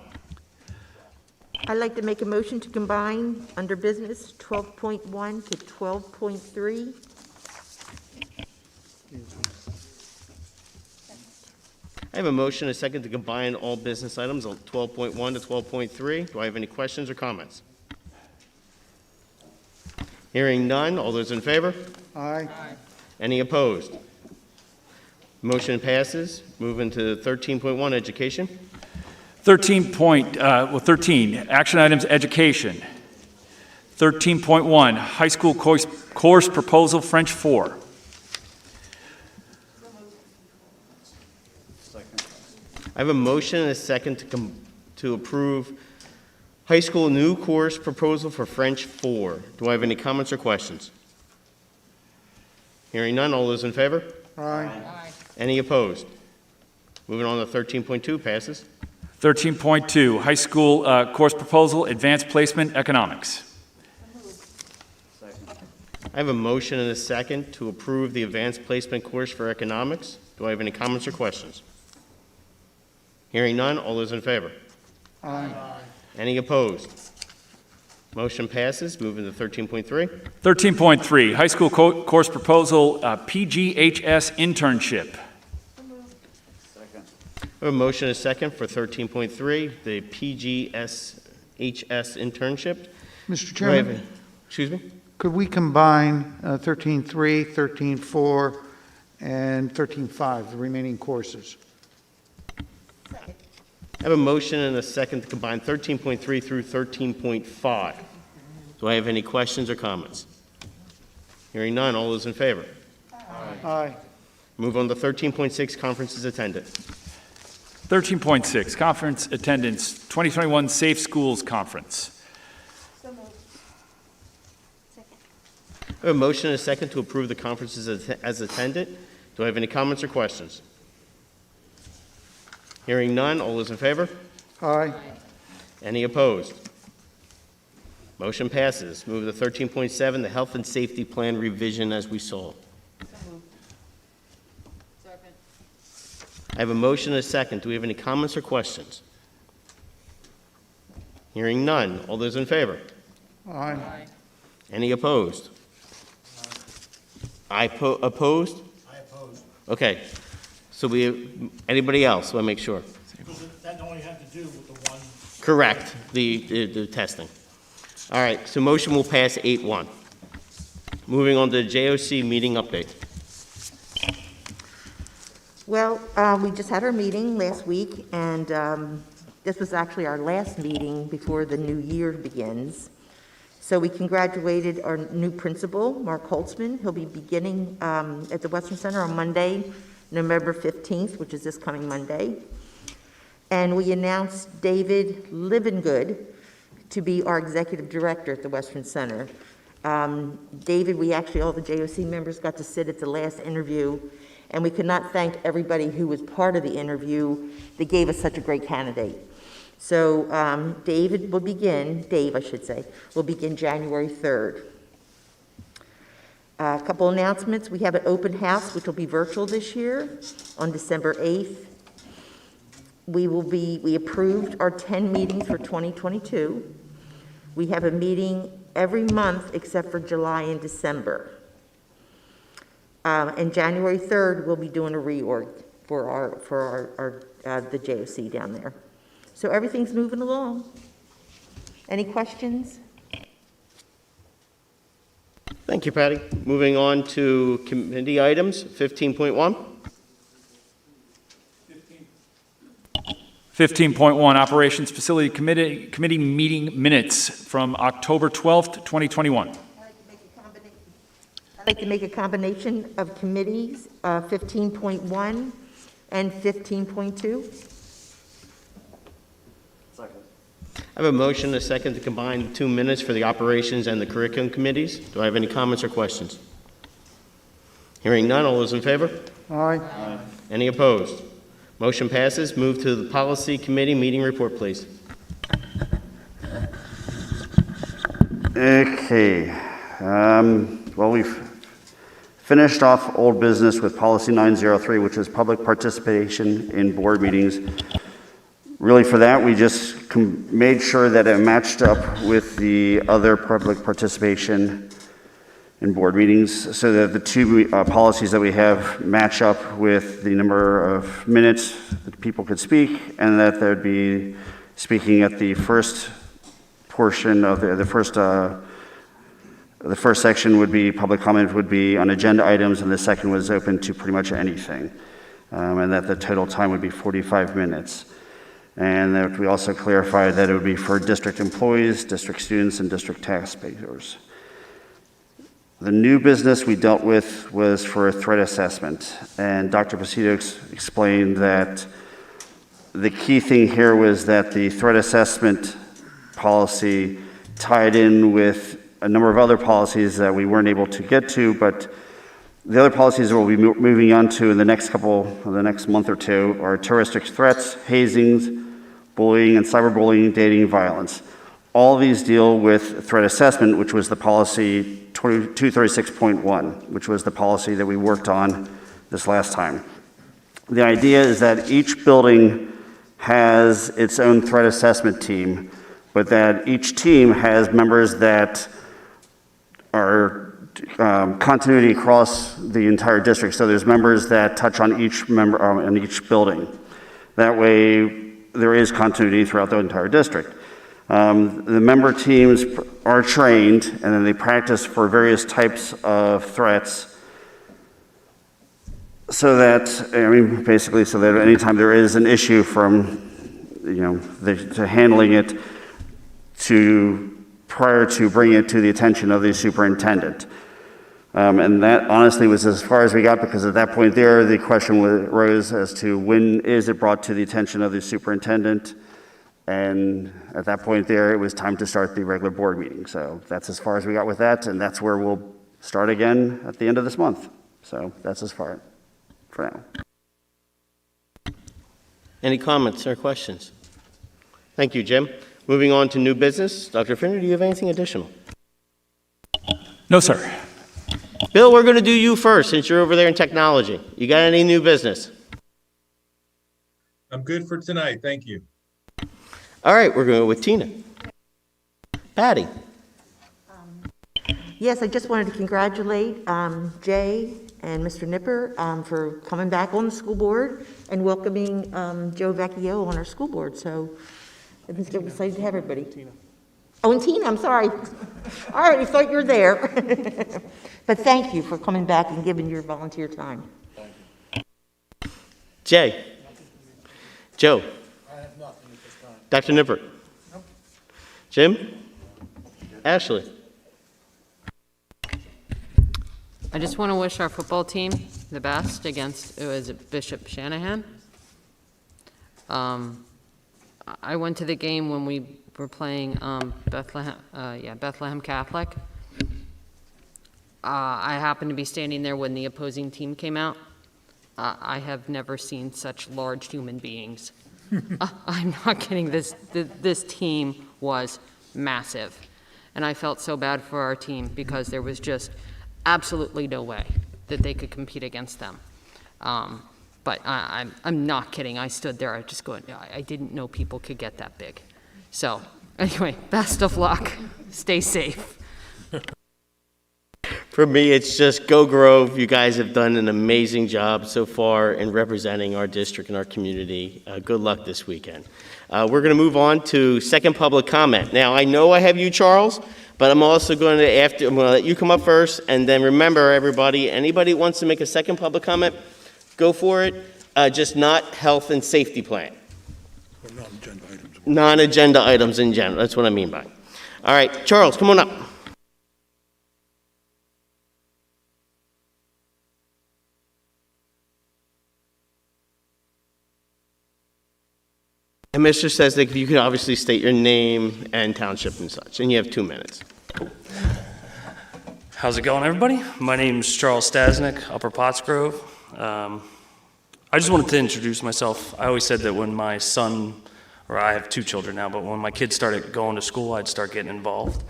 I'd like to make a motion to combine under business 12.1 to 12.3. I have a motion, a second, to combine all business items on 12.1 to 12.3. Do I have any questions or comments? Hearing none, all those in favor? Aye. Any opposed? Motion passes. Moving to 13.1, education. 13, action items, education. 13.1, high school course proposal, French 4. I have a motion and a second to approve high school new course proposal for French 4. Do I have any comments or questions? Hearing none, all those in favor? Aye. Any opposed? Moving on to 13.2, passes. 13.2, high school course proposal, advanced placement, economics. I have a motion and a second to approve the advanced placement course for economics. Do I have any comments or questions? Hearing none, all those in favor? Aye. Any opposed? Motion passes. Moving to 13.3. 13.3, high school course proposal, PGHS internship. I have a motion and a second for 13.3, the PGHS internship. Mr. Do I have Chairman, excuse me? could we combine 13.3, 13.4, and 13.5, the remaining courses? I have a motion and a second to combine 13.3 through 13.5. Do I have any questions or comments? Hearing none, all those in favor? Aye. Move on to 13.6, conferences attended. 13.6, conference attendance, 2021 Safe Schools Conference. I have a motion and a second to approve the conferences as attended. Do I have any comments or questions? Hearing none, all those in favor? Aye. Any opposed? Motion passes. Move to 13.7, the health and safety plan revision as we saw. I have a motion and a second. Do we have any comments or questions? Hearing none. All those in favor? Aye. Any opposed? Opposed? I oppose. Okay. So anybody else? Want to make sure? Because that only had to do with the one. Correct, the testing. All right, so motion will pass 8-1. Moving on to the JOC meeting update. Well, we just had our meeting last week, and this was actually our last meeting before the new year begins. So we congratulated our new principal, Mark Holtzman. He'll be beginning at the Western Center on Monday, November 15th, which is this coming Monday. And we announced David Livengood to be our executive director at the Western Center. David, we actually, all the JOC members got to sit at the last interview, and we could not thank everybody who was part of the interview that gave us such a great candidate. So Dave, I should say, will begin January 3rd. A couple announcements. We have an open house, which will be virtual this year on December 8th. We approved our 10 meetings for 2022. We have a meeting every month except for July and December. And January 3rd, we'll be doing a reorg for the JOC down there. So everything's moving along. Any questions? Thank you, Patty. Moving on to committee items, 15.1. 15.1, Operations Facility Committee Meeting Minutes from October 12th, 2021. I'd like to make a combination of committees, 15.1 and 15.2. I have a motion and a second to combine the 2 minutes for the operations and the curriculum committees. Do I have any comments or questions? Hearing none, all those in favor? Aye. Any opposed? Motion passes. Move to the policy committee meeting report, please. Okay. Well, we've finished off old business with policy 903, which is public participation in board meetings. Really, for that, we just made sure that it matched up with the other public participation in board meetings, so that the two policies that we have match up with the number of minutes that people could speak, and that they'd be speaking at the first portion of the first section would be public comment, would be on agenda items, and the second was open to pretty much anything, and that the total time would be 45 minutes. And that we also clarified that it would be for district employees, district students, and district taxpayers. The new business we dealt with was for a threat assessment, and Dr. Pacito explained that the key thing here was that the threat assessment policy tied in with a number of other policies that we weren't able to get to, but the other policies that we'll be moving on to in the next month or two are terroristic threats, hazings, bullying, and cyberbullying, dating, violence. All these deal with threat assessment, which was the policy 236.1, which was the policy that we worked on this last time. The idea is that each building has its own threat assessment team, but that each team has members that are continuity across the entire district. So there's members that touch on each member in each building. That way, there is continuity throughout the entire district. The member teams are trained, and then they practice for various types of threats, so that, basically, so that anytime there is an issue from, to handling it prior to bringing it to the attention of the superintendent. And that honestly was as far as we got, because at that point there, the question arose as to when is it brought to the attention of the superintendent. And at that point there, it was time to start the regular board meeting. So that's as far as we got with that, and that's where we'll start again at the end of this month. So that's as far for now. Any comments or questions? Thank you, Jim. Moving on to new business. Dr. Finner, do you have anything additional? No, sir. Bill, we're going to do you first since you're over there in technology. You got any new business? I'm good for tonight. Thank you. All right, we're going to go with Tina. Patty. Yes, I just wanted to congratulate Jay and Mr. Nipper for coming back on the school board and welcoming Joe Vecchio on our school board. So I'm excited to have everybody. Tina. Oh, and Tina, I'm sorry. All right, I thought you were there. But thank you for coming back and giving your volunteer time. Jay. Joe. I have nothing at this time. Dr. Nipper. Nope. Jim. Ashley. I just want to wish our football team the best against, was it Bishop Shanahan? I went to the game when we were playing Bethlehem Catholic. I happened to be standing there when the opposing team came out, I have never seen such large human beings. I'm not kidding. This team was massive. And I felt so bad for our team because there was just absolutely no way that they could compete against them. But I'm not kidding. I stood there, I just going, I didn't know people could get that big. So anyway, best of luck. Stay safe. For me, it's just go Grove. You guys have done an amazing job so far in representing our district and our community. Good luck this weekend. We're going to move on to second public comment. Now, I know I have you, Charles, but I'm also going to, I'm going to let you come up first. And then remember, everybody, anybody who wants to make a second public comment, go for it. Just not health and safety plan. Non-agenda items. Non-agenda items in general. That's what I mean by. All right, Charles, come on up. And Mr. Sesnick, if you could obviously state your name and township and such, and you have 2 minutes. How's it going, everybody? My name's Charles Stasnick, Upper Pottsgrove. I just wanted to introduce myself. I always said that when my son, or I have 2 children now, but when my kids started going to school, I'd start getting involved.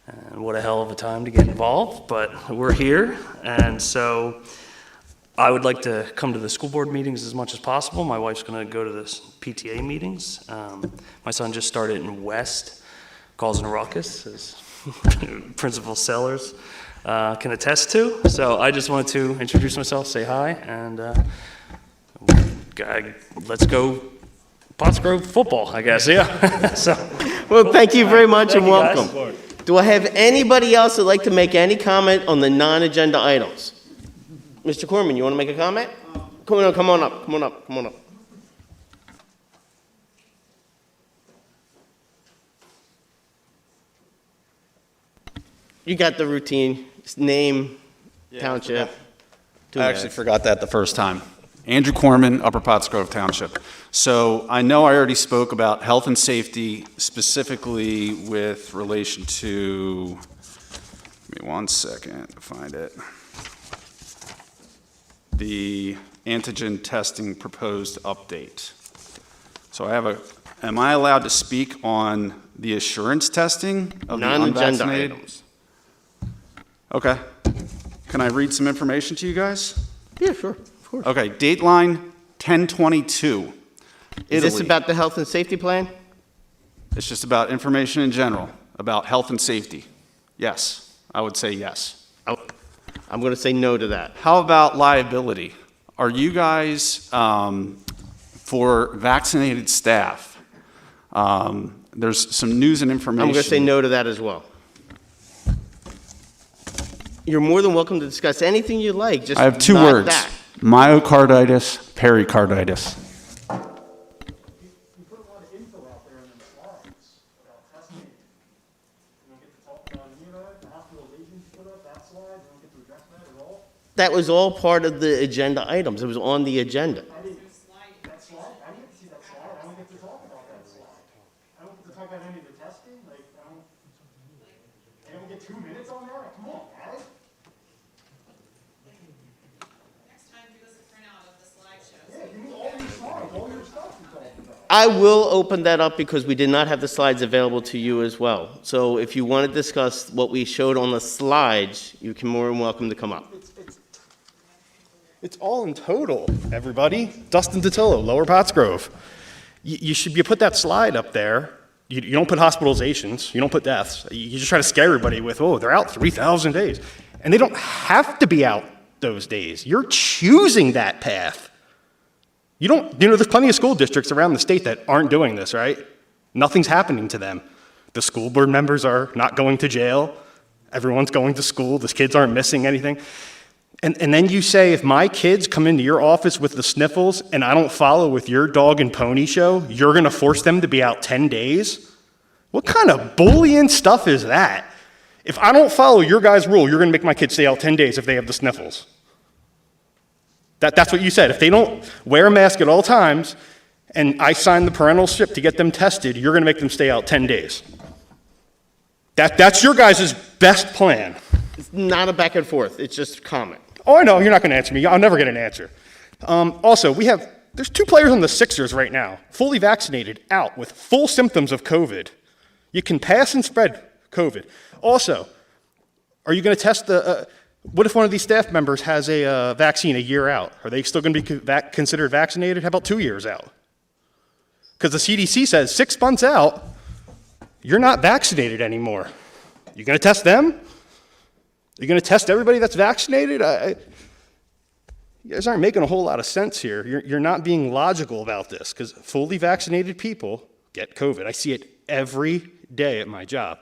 And what a hell of a time to get involved, but we're here, and so I would like to come to the school board meetings as much as possible. My wife's going to go to the PTA meetings. My son just started in West, causing a ruckus, as Principal Sellers can attest to. So I just wanted to introduce myself, say hi, and let's go Pottsgrove football, I guess, yeah. So, well, thank you very much and welcome. Guys. Do I have anybody else that'd like to make any comment on the non-agenda items? Mr. Corman, you want to make a comment? Come on up, come on up. You got the routine, name, township. I actually forgot that the first time. Andrew Corman, Upper Pottsgrove Township. So I know I already spoke about health and safety, specifically with relation to, give me 1 second to find it. The antigen testing proposed update. So am I allowed to speak on the assurance testing of the Non-agenda unvaccinated? items. Okay. Can I read some information to you guys? Yeah, sure, of course. Okay, Dateline 1022. Is this Italy. about the health and safety plan? It's just about information in general, about health and safety. Yes, I would say yes. I'm going to say no to that. How about liability? Are you guys, for vaccinated staff, there's some news and information. I'm going to say no to that as well. You're more than welcome to discuss anything you like, just I have 2 not words, that. myocarditis, pericarditis. That was all part of the agenda items. It was on the agenda. I didn't see that slide. I don't get to talk about that slide. I don't get to talk about any of the testing. Like, I don't get 2 minutes on that? Come on, guys. Next time, give us a printout of the slideshow. Yeah, give me all your slides, all your stuff you're talking about. I will open that up because we did not have the slides available to you as well. So if you want to discuss what we showed on the slides, you can more than welcome to come up. It's all in total, everybody. Dustin Totillo, Lower Pottsgrove. You put that slide up there. You don't put hospitalizations. You don't put deaths. You just try to scare everybody with, oh, they're out 3,000 days. And they don't have to be out those days. You're choosing that path. There's plenty of school districts around the state that aren't doing this, right? Nothing's happening to them. The school board members are not going to jail. Everyone's going to school. The kids aren't missing anything. And then you say, if my kids come into your office with the sniffles and I don't follow with your dog and pony show, you're going to force them to be out 10 days? What kind of bullying stuff is that? If I don't follow your guys' rule, you're going to make my kids stay out 10 days if they have the sniffles. That's what you said. If they don't wear a mask at all times and I sign the parental slip to get them tested, you're going to make them stay out 10 days. That's your guys' best plan. It's not a back and forth. It's just comment. Oh, I know. You're not going to answer me. I'll never get an answer. Also, there's 2 players on the Sixers right now, fully vaccinated, out with full symptoms of COVID. You can pass and spread COVID. Also, are you going to test what if one of these staff members has a vaccine a year out? Are they still going to be considered vaccinated? How about 2 years out? Because the CDC says 6 months out, you're not vaccinated anymore. You going to test them? You're going to test everybody that's vaccinated? You guys aren't making a whole lot of sense here. You're not being logical about this, because fully vaccinated people get COVID. I see it every day at my job.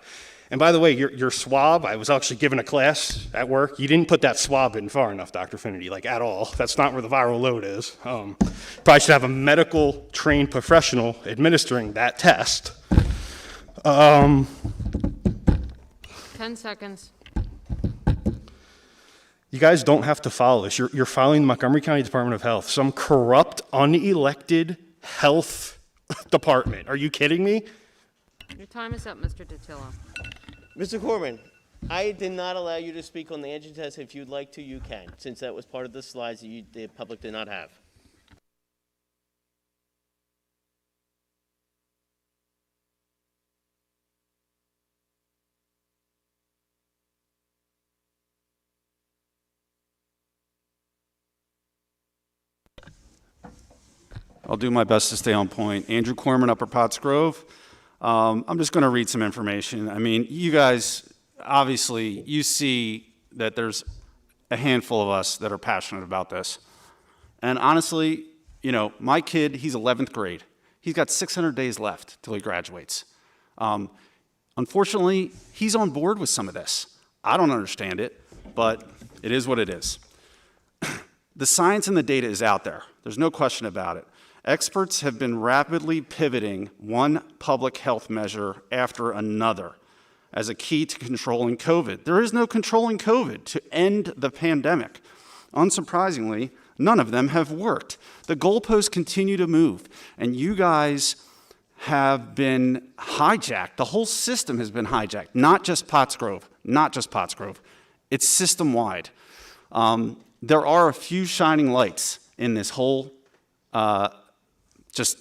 And by the way, your swab, I was actually given a class at work. You didn't put that swab in far enough, Dr. Finnerty, like at all. That's not where the viral load is. Probably should have a medical trained professional administering that test. 10 seconds. You guys don't have to follow this. You're following the Montgomery County Department of Health, some corrupt, unelected health department. Are you kidding me? Your time is up, Mr. Dattilo. Mr. Corman, I did not allow you to speak on the antigen test. If you'd like to, you can, since that was part of the slides that the public did not have. I'll do my best to stay on point. Andrew Corman, Upper Pottsgrove. I'm just going to read some information. I mean, you guys, obviously, you see that there's a handful of us that are passionate about this. And honestly, you know, my kid, he's 11th grade. He's got 600 days left till he graduates. Unfortunately, he's on board with some of this. I don't understand it, but it is what it is. The science and the data is out there. There's no question about it. Experts have been rapidly pivoting one public health measure after another as a key to controlling COVID. There is no controlling COVID to end the pandemic. Unsurprisingly, none of them have worked. The goalposts continue to move, and you guys have been hijacked. The whole system has been hijacked, not just Pottsgrove, not just Pottsgrove. It's system-wide. There are a few shining lights in this whole just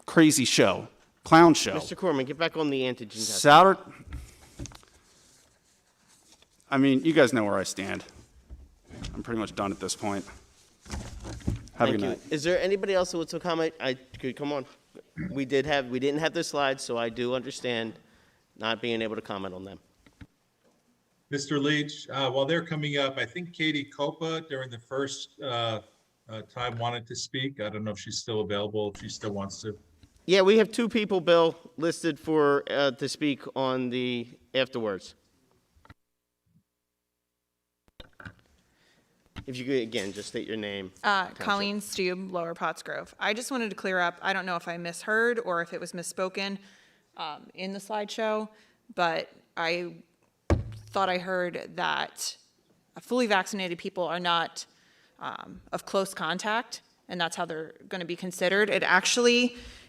crazy show, clown show. Mr. Corman, get back on the antigen test. Saturday, I mean, you guys know where I stand. I'm pretty much done at this point. Have a good night. Is there anybody else who wants to comment? Come on. We didn't have the slides, so I do understand not being able to comment on them. Mr. Leach, while they're coming up, I think Katie Copa during the first time wanted to speak. I don't know if she's still available, if she still wants to. Yeah, we have 2 people, Bill, listed for to speak on the afterwards. If you could, again, just state your name. Colleen Stube, Lower Pottsgrove. I just wanted to clear up, I don't know if I misheard or if it was misspoken in the slideshow, but I thought I heard that fully vaccinated people are not of close contact, and that's how they're going to be considered.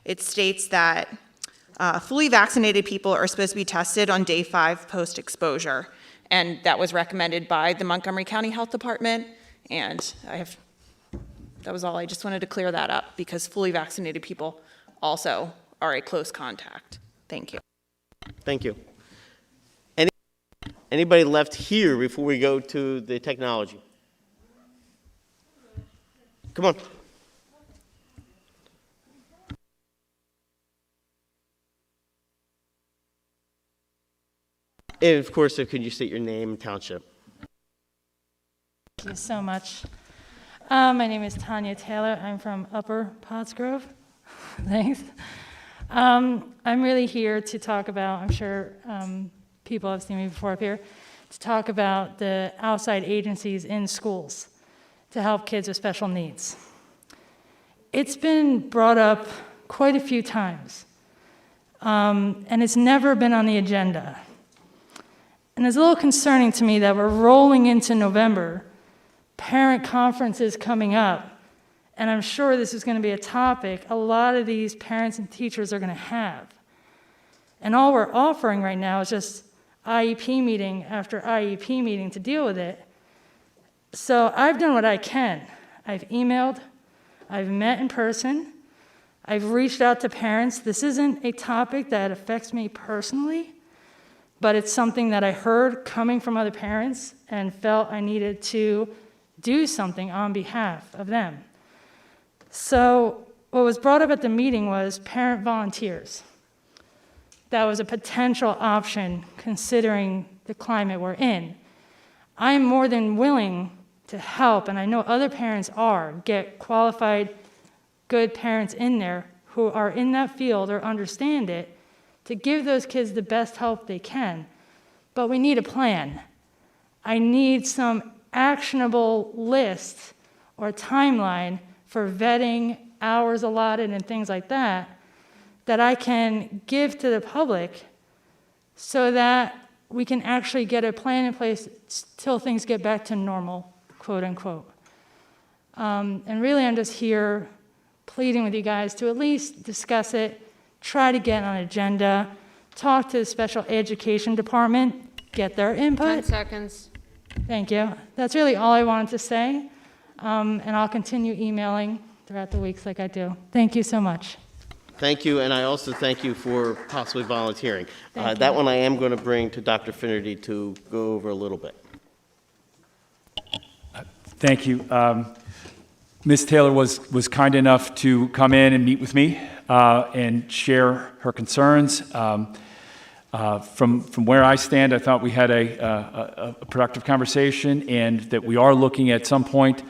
It states that fully vaccinated people are supposed to be tested on day 5 post-exposure, and that was recommended by the Montgomery County Health Department, and that was all. I just wanted to clear that up, because fully vaccinated people also are a close contact. Thank you. Thank you. Anybody left here before we go to the technology? Come on. And of course, could you state your name and township? Thank you so much. My name is Tanya Taylor. I'm from Upper Pottsgrove. Thanks. I'm really here to talk about, I'm sure people have seen me before up here, to talk about the outside agencies in schools to help kids with special needs. It's been brought up quite a few times, and it's never been on the agenda. And it's a little concerning to me that we're rolling into November, parent conferences coming up, and I'm sure this is going to be a topic a lot of these parents and teachers are going to have. And all we're offering right now is just IEP meeting after IEP meeting to deal with it. So I've done what I can. I've emailed, I've met in person, I've reached out to parents. This isn't a topic that affects me personally, but it's something that I heard coming from other parents and felt I needed to do something on behalf of them. So what was brought up at the meeting was parent volunteers. That was a potential option considering the climate we're in. I am more than willing to help, and I know other parents are, get qualified, good parents in there who are in that field or understand it to give those kids the best help they can. But we need a plan. I need some actionable list or timeline for vetting, hours allotted, and things like that, that I can give to the public so that we can actually get a plan in place till things get back to normal, quote unquote. And really, I'm just here pleading with you guys to at least discuss it, try to get on an agenda, talk to the special education department, get their input. 10 seconds. Thank you. That's really all I wanted to say. And I'll continue emailing throughout the weeks like I do. Thank you so much. Thank you, and I also thank you for possibly volunteering. Thank That you. one I am going to bring to Dr. Finnerty to go over a little bit. Thank you. Ms. Taylor was kind enough to come in and meet with me and share her concerns. From where I stand, I thought we had a productive conversation, and that we are looking at some point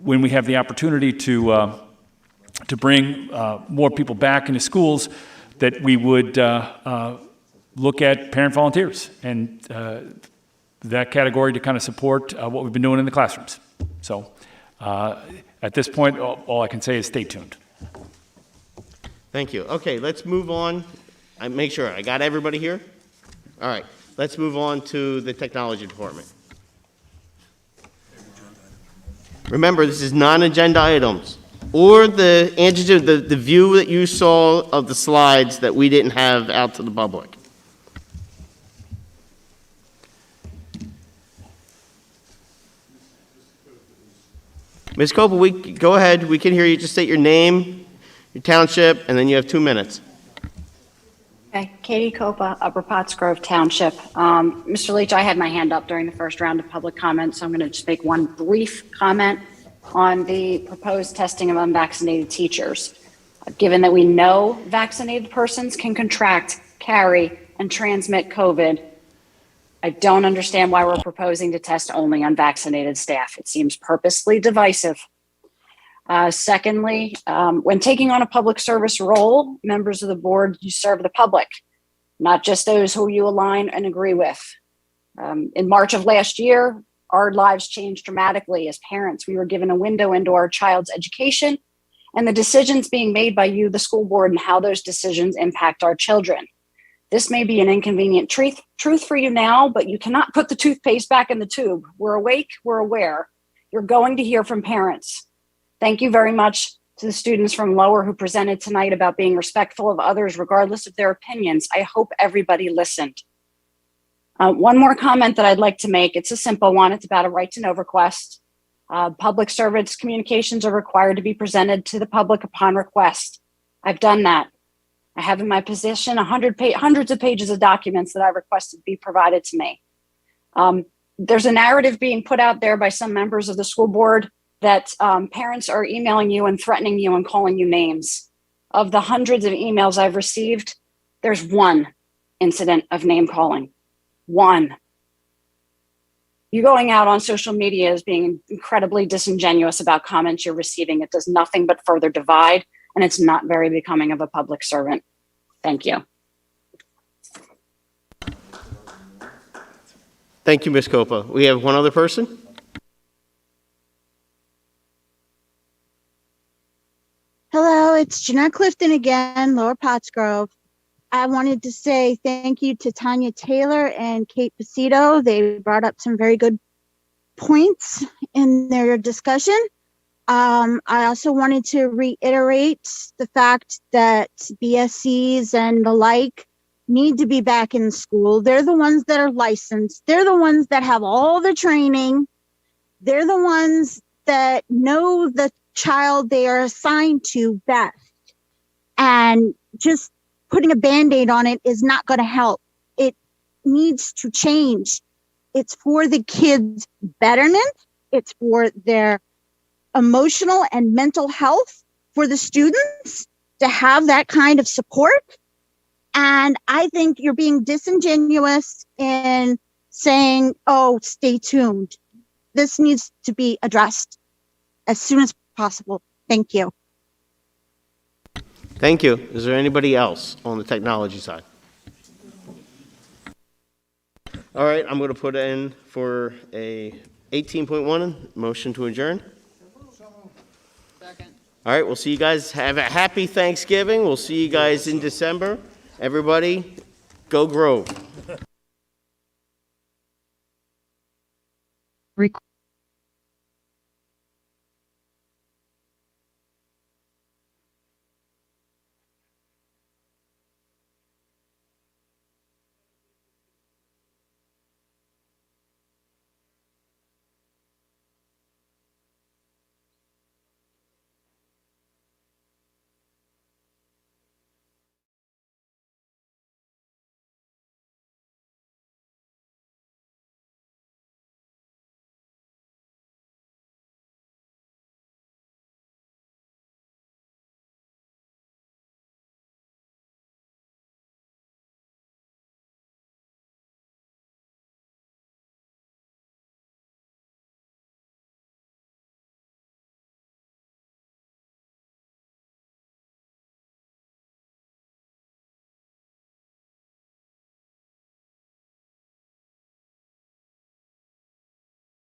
when we have the opportunity to bring more people back into schools, that we would look at parent volunteers and that category to kind of support what we've been doing in the classrooms. So at this point, all I can say is stay tuned. Thank you. Okay, let's move on. I make sure I got everybody here. All right, let's move on to the technology department. Remember, this is non-agenda items or the Antigen, the view that you saw of the slides that we didn't have out to the public. Ms. Copa, go ahead. We can hear you. Just state your name, your township, and then you have 2 minutes. Okay, Katie Copa, Upper Pottsgrove Township. Mr. Leach, I had my hand up during the first round of public comment, so I'm going to just make one brief comment on the proposed testing of unvaccinated teachers. Given that we know vaccinated persons can contract, carry, and transmit COVID, I don't understand why we're proposing to test only unvaccinated staff. It seems purposely divisive. Secondly, when taking on a public service role, members of the board, you serve the public, not just those who you align and agree with. In March of last year, our lives changed dramatically as parents. We were given a window into our child's education and the decisions being made by you, the school board, and how those decisions impact our children. This may be an inconvenient truth for you now, but you cannot put the toothpaste back in the tube. We're awake, we're aware. You're going to hear from parents. Thank you very much to the students from Lower who presented tonight about being respectful of others regardless of their opinions. I hope everybody listened. One more comment that I'd like to make. It's a simple one. It's about a right to know request. Public service communications are required to be presented to the public upon request. I've done that. I have in my possession hundreds of pages of documents that I requested be provided to me. There's a narrative being put out there by some members of the school board that parents are emailing you and threatening you and calling you names. Of the hundreds of emails I've received, there's one incident of name calling. One. You going out on social media is being incredibly disingenuous about comments you're receiving. It does nothing but further divide, and it's not very becoming of a public servant. Thank you. Thank you, Ms. Copa. We have one other person. Hello, it's Jeanette Clifton again, Lower Pottsgrove. I wanted to say thank you to Tanya Taylor and Kate Pacito. They brought up some very good points in their discussion. I also wanted to reiterate the fact that BSCs and the like need to be back in school. They're the ones that are licensed. They're the ones that have all the training. They're the ones that know the child they are assigned to best. And just putting a Band-Aid on it is not going to help. It needs to change. It's for the kids' betterment. It's for their emotional and mental health, for the students to have that kind of support. And I think you're being disingenuous in saying, oh, stay tuned. This needs to be addressed as soon as possible. Thank you. Thank you. Is there anybody else on the technology side? All right, I'm going to put in for a 18.1 motion to adjourn. All right, we'll see you guys. Have a happy Thanksgiving. We'll see you guys in December. Everybody, go Grove.